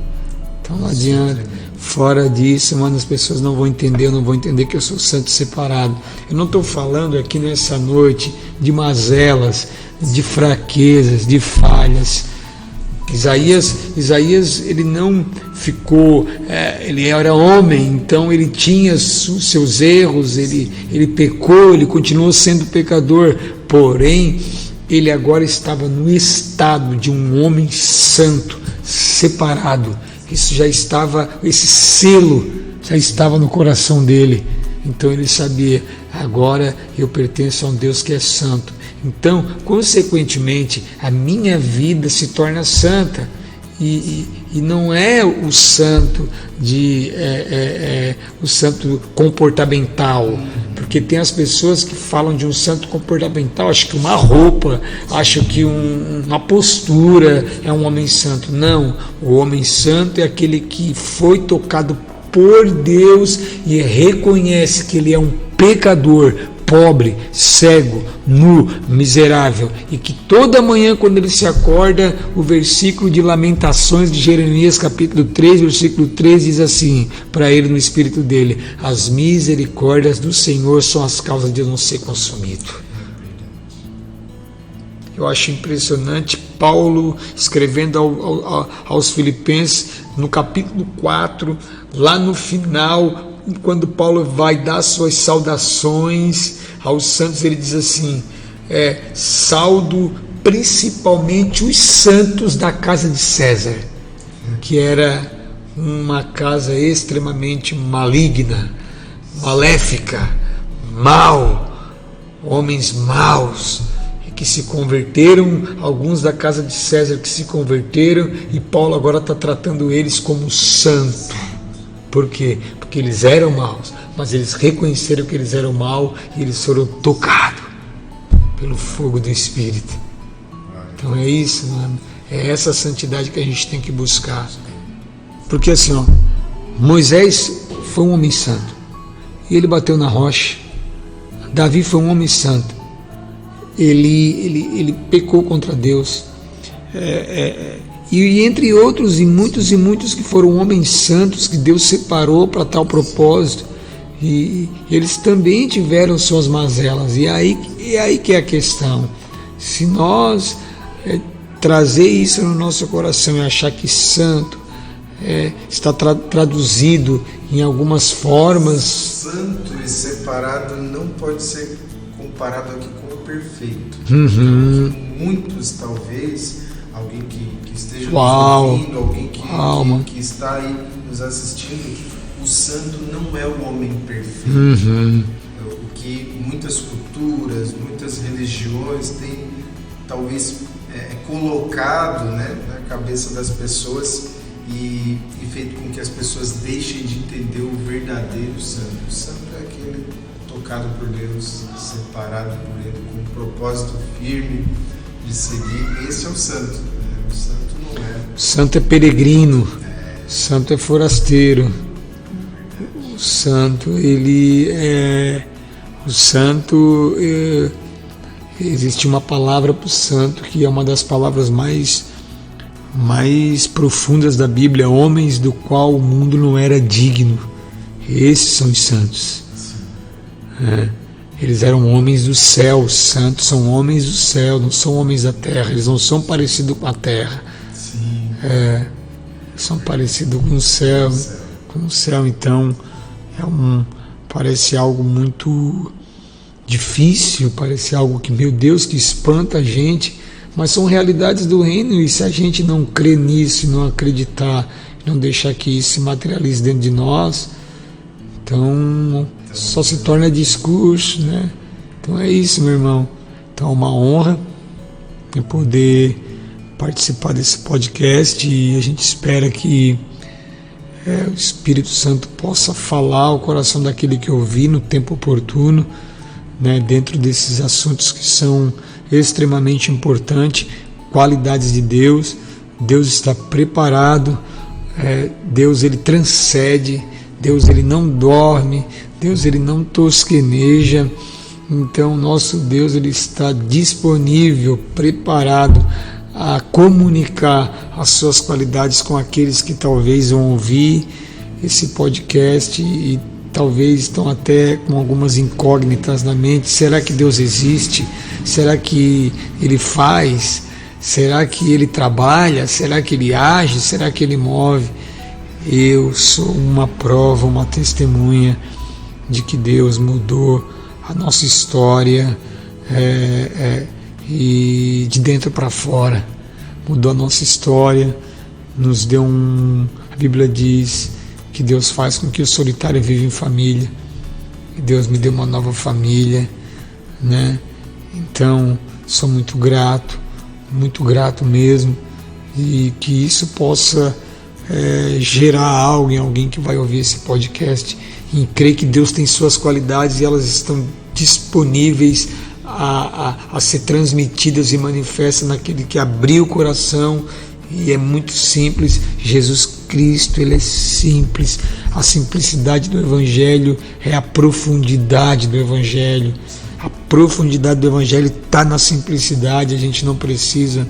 Então não adianta. Fora disso, mano, as pessoas não vão entender que eu sou santo e separado. Eu não estou falando aqui nessa noite de mazelas, de fraquezas, de falhas. Isaías, ele não ficou, ele era homem, então ele tinha seus erros, ele pecou, ele continuou sendo pecador, porém ele agora estava no estado de um homem santo, separado. Isso já estava, esse selo já estava no coração dele. Então ele sabia: agora eu pertenço a um Deus que é santo. Então, consequentemente, a minha vida se torna santa. E não é o santo o santo comportamental, porque tem as pessoas que falam de um santo comportamental, acho que uma roupa, acho que uma postura é um homem santo. Não, o homem santo é aquele que foi tocado por Deus e reconhece que ele é um pecador, pobre, cego, nu, miserável, e que toda manhã quando ele se acorda, o versículo de Lamentações de Jeremias capítulo 3, versículo 3 diz assim, para ele no espírito dele: as misericórdias do Senhor são as causas de eu não ser consumido. Eu acho impressionante Paulo escrevendo aos Filipenses, no capítulo 4, lá no final, quando Paulo vai dar suas saudações aos santos, ele diz assim: saudo principalmente os santos da casa de César, que era uma casa extremamente maligna, maléfica, homens maus, que se converteram, alguns da casa de César que se converteram, e Paulo agora está tratando eles como santo. Por quê? Porque eles eram maus, mas eles reconheceram que eles eram maus e eles foram tocados pelo fogo do Espírito. Então é isso, mano. É essa santidade que a gente tem que buscar. Porque assim, Moisés foi um homem santo e ele bateu na rocha. Davi foi um homem santo. Ele pecou contra Deus. E entre outros, e muitos que foram homens santos que Deus separou para tal propósito, e eles também tiveram suas mazelas. E aí que é a questão. Se nós trazer isso no nosso coração e achar que santo está traduzido em algumas formas. Santo e separado não pode ser comparado aqui com o perfeito. Muitos, talvez, alguém que esteja nos ouvindo, alguém que está aí nos assistindo, o santo não é o homem perfeito. O que muitas culturas, muitas religiões têm talvez colocado, né, na cabeça das pessoas e feito com que as pessoas deixem de entender o verdadeiro santo. O santo é aquele tocado por Deus, separado por Ele, com um propósito firme de seguir. Esse é o santo. O santo não é. Santo é peregrino, santo é forasteiro. O santo, existe uma palavra para o santo que é uma das palavras mais profundas da Bíblia: homens do qual o mundo não era digno. Esses são os santos. Eles eram homens do céu. Os santos são homens do céu, não são homens da terra. Eles não são parecidos com a terra. São parecidos com o céu. Então parece algo muito difícil, parece algo que, meu Deus, que espanta a gente, mas são realidades do reino, e se a gente não crer nisso, não acreditar, não deixar que isso se materialize dentro de nós, então só se torna discurso, né? Então é isso, meu irmão. Então é uma honra eu poder participar desse podcast, e a gente espera que o Espírito Santo possa falar ao coração daquele que ouvir no tempo oportuno, né, dentro desses assuntos que são extremamente importantes, qualidades de Deus. Deus está preparado, Deus ele transcende, Deus ele não dorme, Deus ele não tosqueneja. Então nosso Deus ele está disponível, preparado a comunicar as suas qualidades com aqueles que talvez vão ouvir esse podcast e talvez estão até com algumas incógnitas na mente. Será que Deus existe? Será que Ele faz? Será que Ele trabalha? Será que Ele age? Será que Ele move? Eu sou uma prova, uma testemunha de que Deus mudou a nossa história e de dentro para fora. Mudou a nossa história, nos deu a Bíblia diz que Deus faz com que o solitário viva em família. E Deus me deu uma nova família, né? Então, sou muito grato mesmo, e que isso possa gerar algo em alguém que vai ouvir esse podcast, e crer que Deus tem suas qualidades e elas estão disponíveis a ser transmitidas e manifestas naquele que abriu o coração. E é muito simples. Jesus Cristo, ele é simples. A simplicidade do Evangelho é a profundidade do Evangelho. profundidade do Evangelho está na simplicidade. A gente não precisa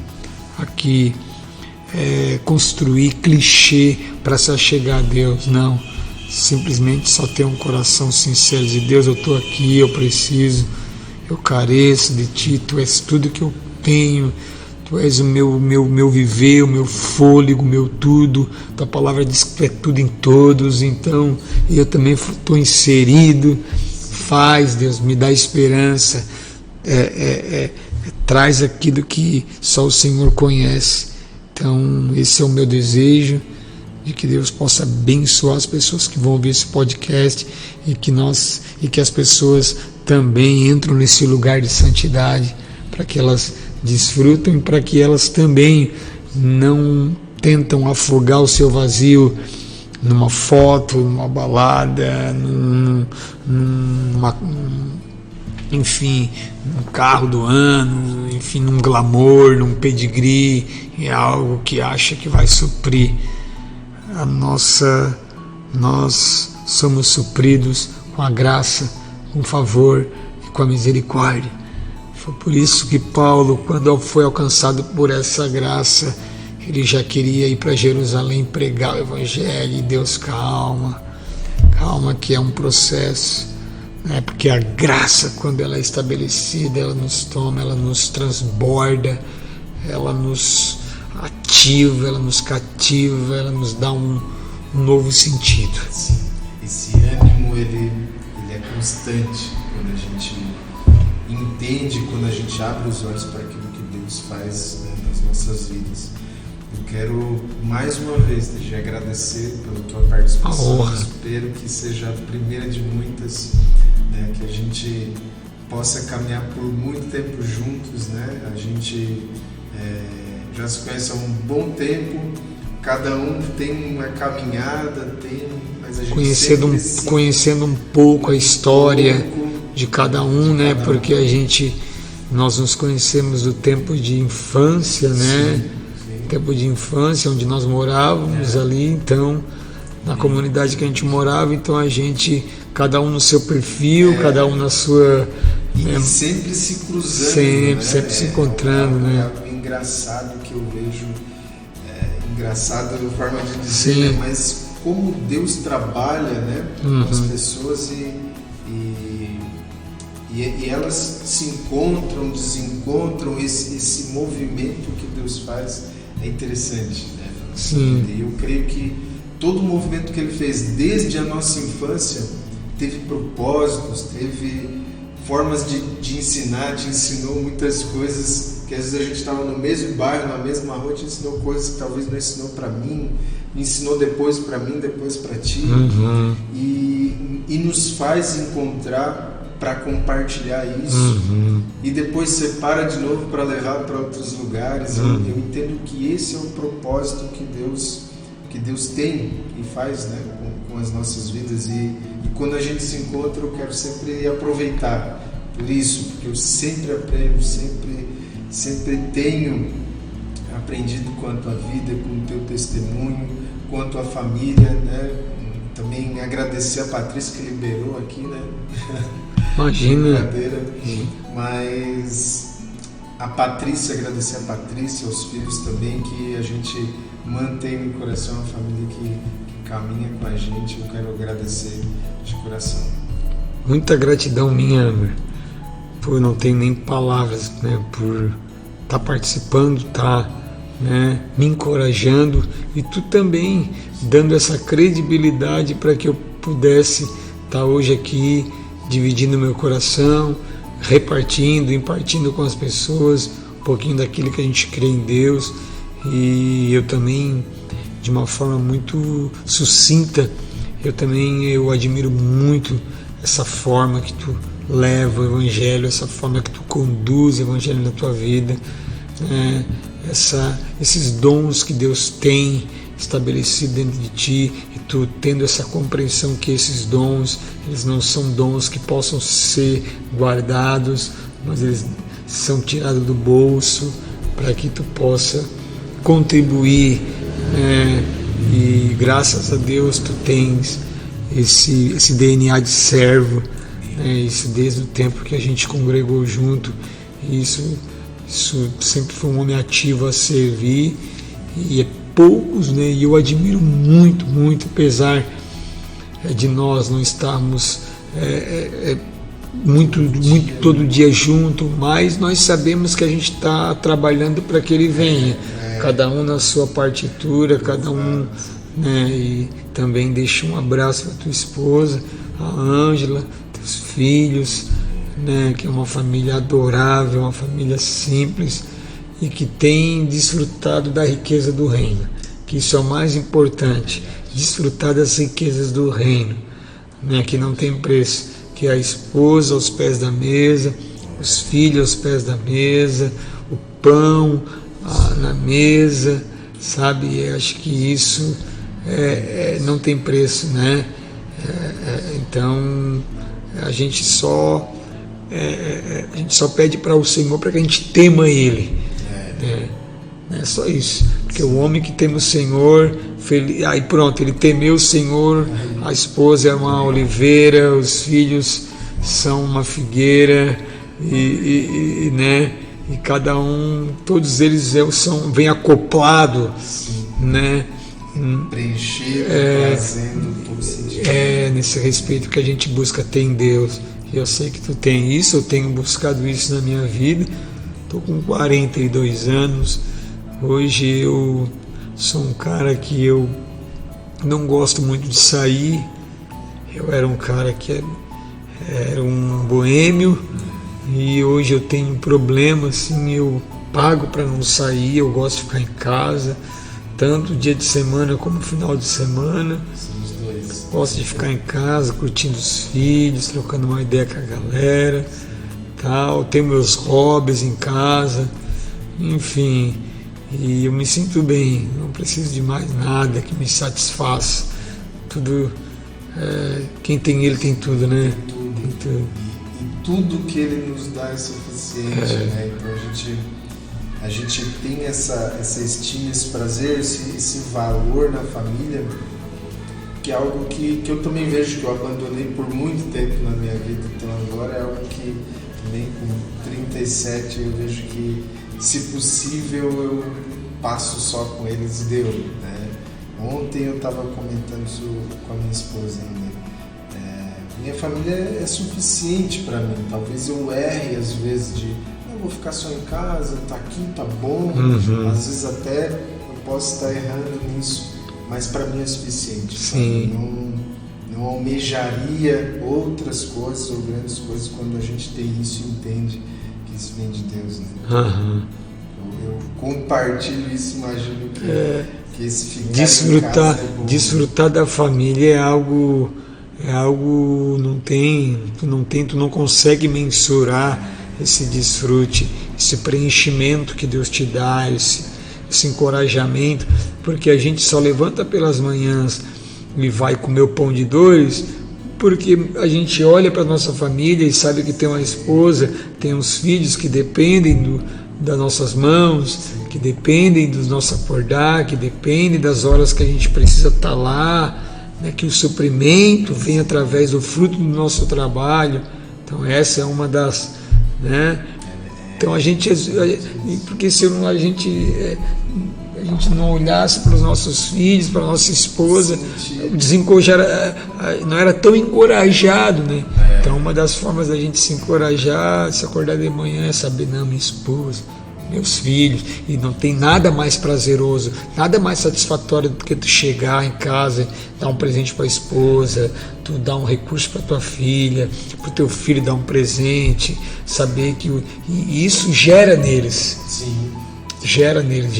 aqui construir clichê para se achegar a Deus, não. Simplesmente só ter um coração sincero de Deus, eu estou aqui, eu preciso, eu careço de Ti, Tu és tudo que eu tenho, Tu és o meu viver, o meu fôlego, o meu tudo. Tua palavra diz que Tu é tudo em todos, então eu também estou inserido. Faz, Deus, me dá esperança, traz aquilo que só o Senhor conhece. Então esse é o meu desejo, de que Deus possa abençoar as pessoas que vão ouvir esse podcast e que as pessoas também entram nesse lugar de santidade, para que elas desfrutem, para que elas também não tentam afogar o seu vazio numa foto, numa balada, enfim, num carro do ano, enfim, num glamour, num pedigree, é algo que acha que vai suprir nós somos supridos com a graça, com o favor e com a misericórdia. Foi por isso que Paulo, quando foi alcançado por essa graça, ele já queria ir para Jerusalém pregar o Evangelho. E Deus, calma que é um processo, né? Porque a graça, quando ela é estabelecida, ela nos toma, ela nos transborda, ela nos ativa, ela nos cativa, ela nos dá um novo sentido. Esse ânimo ele é constante quando a gente entende, quando a gente abre os olhos para aquilo que Deus faz, né, nas nossas vidas. Eu quero mais uma vez te agradecer pela tua participação. Espero que seja a primeira de muitas, né, que a gente possa caminhar por muito tempo juntos, né? A gente já se conhece há um bom tempo, cada um tem uma caminhada, mas a gente conhecendo um pouco a história de cada um, né? Porque nós nos conhecemos do tempo de infância, né? Sim. Tempo de infância, onde nós morávamos ali, então, na comunidade que a gente morava, então cada um no seu perfil, cada um na sua... E sempre se cruzando, sempre se encontrando, né? Engraçado que eu vejo, engraçado a forma de dizer, né? Mas como Deus trabalha, né, com as pessoas e elas se encontram, desencontram, esse movimento que Deus faz é interessante, né? Sim. E eu creio que todo o movimento que Ele fez desde a nossa infância teve propósitos, teve formas de ensinar, te ensinou muitas coisas que às vezes a gente estava no mesmo bairro, na mesma rua, te ensinou coisas que talvez não ensinou para mim, ensinou depois para mim, depois para ti, e nos faz encontrar para compartilhar isso, e depois separa de novo para levar para outros lugares. Eu entendo que esse é o propósito que Deus tem e faz, né, com as nossas vidas, e quando a gente se encontra eu quero sempre aproveitar por isso, porque eu sempre aprendo, sempre tenho aprendido quanto à vida, com o teu testemunho, quanto à família, né? Também agradecer a Patrícia que liberou aqui, né? Imagina. Mas agradecer a Patrícia, aos filhos também, que a gente mantém no coração, a família que caminha com a gente. Eu quero agradecer de coração. Muita gratidão minha, Amber. Eu não tenho nem palavras, né, por estar participando, né, me encorajando, e tu também dando essa credibilidade para que eu pudesse estar hoje aqui dividindo meu coração, impartindo com as pessoas um pouquinho daquilo que a gente crê em Deus. E eu também, de uma forma muito sucinta, eu admiro muito essa forma que tu leva o Evangelho, essa forma que tu conduz o Evangelho na tua vida, né? Esses dons que Deus tem estabelecido dentro de ti, e tu tendo essa compreensão que esses dons, eles não são dons que possam ser guardados, mas eles são tirados do bolso para que tu possa contribuir, né? E graças a Deus tu tens esse DNA de servo, né? Isso desde o tempo que a gente congregou junto. Isso sempre foi um homem ativo a servir, e é poucos, né? E eu admiro muito, muito, apesar de nós não estarmos muito todo dia junto, mas nós sabemos que a gente está trabalhando para que ele venha, cada um na sua partitura, cada um, né? E também deixo um abraço para tua esposa, a Ângela, teus filhos, né? Que é uma família adorável, uma família simples e que tem desfrutado da riqueza do reino, que isso é o mais importante, desfrutar das riquezas do reino, né? Que não tem preço, que é a esposa aos pés da mesa, os filhos aos pés da mesa, o pão na mesa, sabe? Eu acho que isso não tem preço, né? Então a gente só pede para o Senhor para que a gente tema Ele, né? É só isso, porque o homem que teme o Senhor, aí pronto, ele temeu o Senhor, a esposa é uma oliveira, os filhos são uma figueira, né? E cada um, todos eles vêm acoplado, né? Preenchendo, trazendo todo sentido. Nesse respeito que a gente busca ter em Deus. Eu sei que tu tem isso, eu tenho buscado isso na minha vida. Estou com 42 anos. Hoje eu sou um cara que eu não gosto muito de sair. Eu era um cara que era um boêmio, e hoje eu tenho um problema, assim, eu pago para não sair, eu gosto de ficar em casa, tanto dia de semana como final de semana. Gosto de ficar em casa, curtindo os filhos, trocando uma ideia com a galera, tal. Tenho meus hobbies em casa, enfim, e eu me sinto bem, não preciso de mais nada que me satisfaça. Tudo, quem tem Ele tem tudo, né? Tem tudo. E tudo que Ele nos dá é suficiente, né? Então a gente tem essa estima, esse prazer, esse valor na família, que é algo que eu também vejo que eu abandonei por muito tempo na minha vida. Então agora é algo que também com 37 eu vejo que, se possível, eu passo só com eles e deu, né? Ontem eu estava comentando isso com a minha esposa ainda. Minha família é suficiente para mim. Talvez eu erre às vezes eu vou ficar só em casa, tá aqui, tá bom. Às vezes até eu posso estar errando nisso, mas para mim é suficiente. Sim. Não almejaria outras coisas ou grandes coisas quando a gente tem isso e entende que isso vem de Deus, né? Eu compartilho isso, imagino que esse ficar em casa é bom. Desfrutar da família é algo tu não consegue mensurar esse desfrute, esse preenchimento que Deus te dá, esse encorajamento, porque a gente só levanta pelas manhãs e vai comer o pão de dores porque a gente olha para a nossa família e sabe que tem uma esposa, tem uns filhos que dependem das nossas mãos, que dependem do nosso acordar, que dependem das horas que a gente precisa estar lá, né, que o suprimento vem através do fruto do nosso trabalho. Então essa é uma das, né? Então a gente, porque se a gente não olhasse para os nossos filhos, para a nossa esposa, não era tão encorajado, né? Então uma das formas da gente se encorajar, se acordar de manhã, é saber, não, minha esposa, meus filhos, e não tem nada mais prazeroso, nada mais satisfatório do que tu chegar em casa, dar um presente para a esposa, tu dar um recurso para tua filha, para o teu filho dar um presente, saber que isso gera neles. Sim. Gera neles.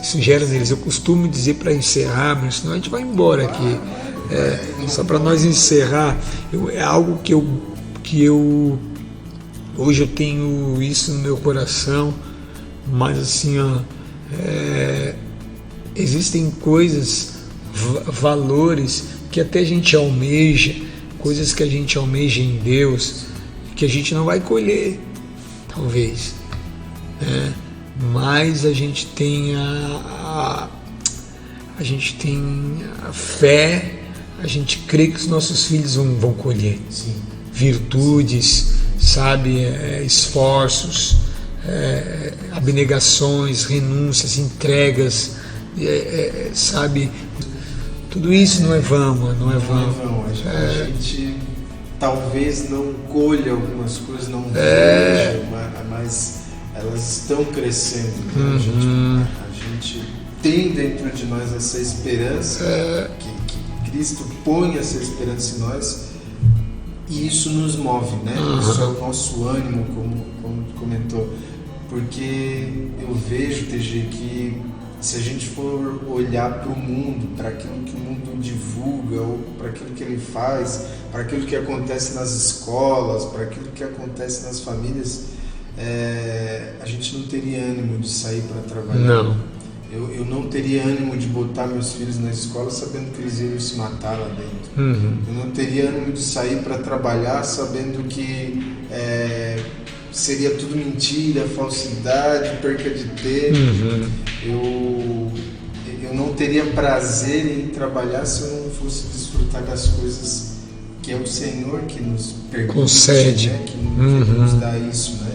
Isso gera neles. Eu costumo dizer, para encerrar, mas senão a gente vai embora aqui. Só para nós encerrar, é algo que eu hoje eu tenho isso no meu coração. Mas assim, existem coisas, valores que até a gente almeja, coisas que a gente almeja em Deus, que a gente não vai colher, talvez, né? Mas a gente tem a gente tem a fé, a gente crê que os nossos filhos vão colher. Sim. virtudes, sabe, esforços, abnegações, renúncias, entregas, sabe, tudo isso não é vão, não é vão. A gente talvez não colha algumas coisas, não veja, mas elas estão crescendo. Né? A gente tem dentro de nós essa esperança, que Cristo põe essa esperança em nós, e isso nos move, né? Isso é o nosso ânimo, como tu comentou, porque eu vejo, TG, que se a gente for olhar para o mundo, para aquilo que o mundo divulga, ou para aquilo que ele faz, para aquilo que acontece nas escolas, para aquilo que acontece nas famílias, a gente não teria ânimo de sair para trabalhar. Não. Eu não teria ânimo de botar meus filhos na escola sabendo que eles iam se matar lá dentro. Eu não teria ânimo de sair para trabalhar sabendo que seria tudo mentira, falsidade, perca de tempo. Eu não teria prazer em trabalhar se eu não fosse desfrutar das coisas que é o Senhor que nos permite, concede, né? que nos dá isso, né?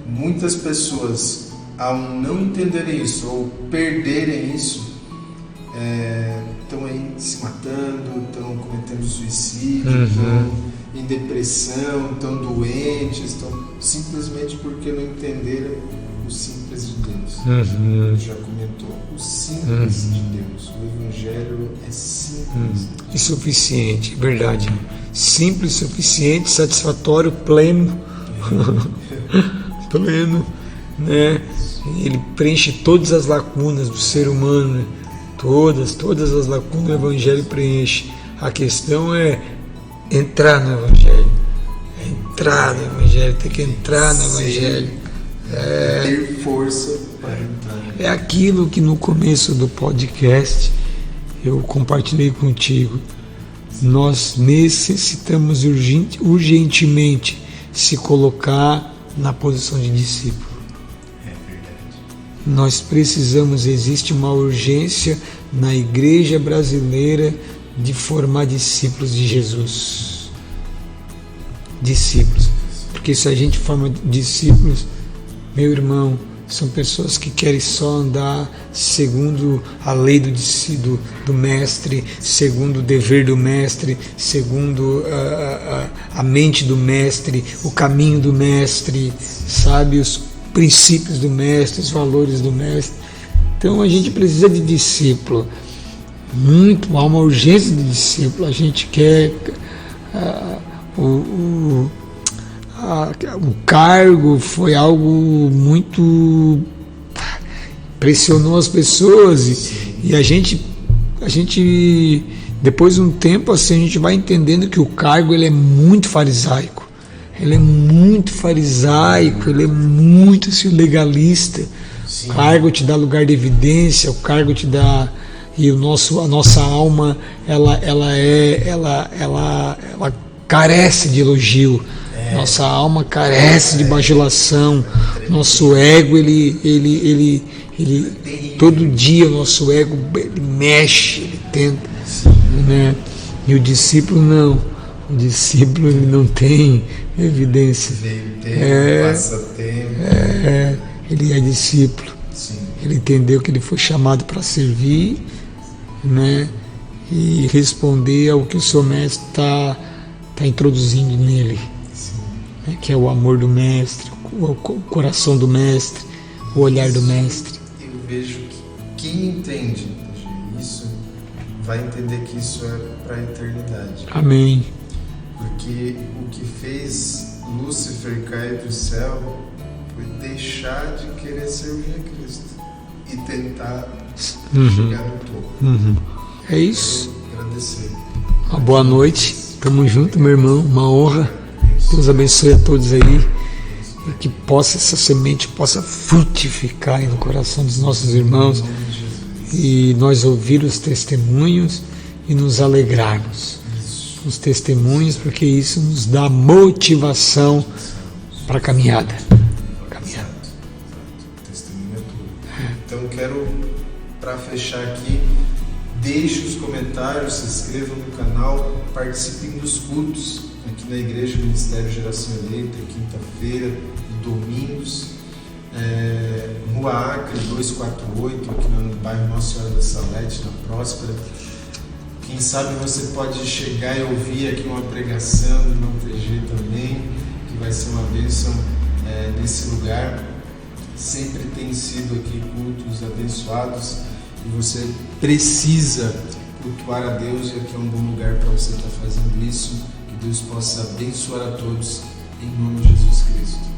Muitas pessoas, ao não entenderem isso ou perderem isso, estão aí se matando, estão cometendo suicídio, estão em depressão, estão doentes, estão simplesmente porque não entenderam o simples de Deus. Já comentou, o simples de Deus. O Evangelho é simples e suficiente, verdade. Simples, suficiente, satisfatório, pleno. Pleno, né? Ele preenche todas as lacunas do ser humano, né? Todas as lacunas do Evangelho preenche. A questão é entrar no Evangelho. Tem que entrar no Evangelho. Ter força para entrar. É aquilo que no começo do podcast eu compartilhei contigo. Nós necessitamos urgentemente se colocar na posição de discípulo. Nós precisamos, existe uma urgência na igreja brasileira de formar discípulos de Jesus. Discípulos. Porque se a gente forma discípulos, meu irmão, são pessoas que querem só andar segundo a lei do mestre, segundo o dever do mestre, segundo a mente do mestre, o caminho do mestre, sabe, os princípios do mestre, os valores do mestre. Então a gente precisa de discípulo. Há uma urgência de discípulo. A gente quer o cargo foi algo muito pressionou as pessoas e a gente depois de um tempo assim a gente vai entendendo que o cargo ele é muito farisaico, ele é muito assim, legalista. Sim. O cargo te dá lugar de evidência, o cargo te dá e a nossa alma ela carece de elogio. Nossa alma carece de bajulação. Nosso ego, ele todo dia o nosso ego ele mexe, ele tenta, né? E o discípulo não. O discípulo ele não tem evidência. Passa tempo. Ele é discípulo. Sim. Ele entendeu que ele foi chamado para servir, né? E responder ao que o seu mestre está introduzindo nele. Que é o amor do mestre, o coração do mestre, o olhar do mestre. Eu vejo que quem entende isso vai entender que isso é para a eternidade. Amém. Porque o que fez Lúcifer cair do céu foi deixar de querer servir a Cristo e tentar chegar no topo. É isso. Agradecer. Uma boa noite. Tamo junto, meu irmão. Uma honra. Deus abençoe a todos aí e que essa semente possa frutificar no coração dos nossos irmãos e nós ouvir os testemunhos e nos alegrarmos com os testemunhos, porque isso nos dá motivação para a caminhada. Testemunho é tudo. Então quero, para fechar aqui, deixe os comentários, se inscrevam no canal, participem dos cultos. A aqui na Igreja Ministério Geração Eleita, quinta-feira e domingos. Rua Acre 248, aqui no bairro Nossa Senhora da Salete, na Próspera. Quem sabe você pode chegar e ouvir aqui uma pregação do Irmão TG também, que vai ser uma bênção nesse lugar. Sempre tem sido aqui cultos abençoados e você precisa cultuar a Deus, e aqui é um bom lugar para você estar fazendo isso. Que Deus possa abençoar a todos, em nome de Jesus Cristo.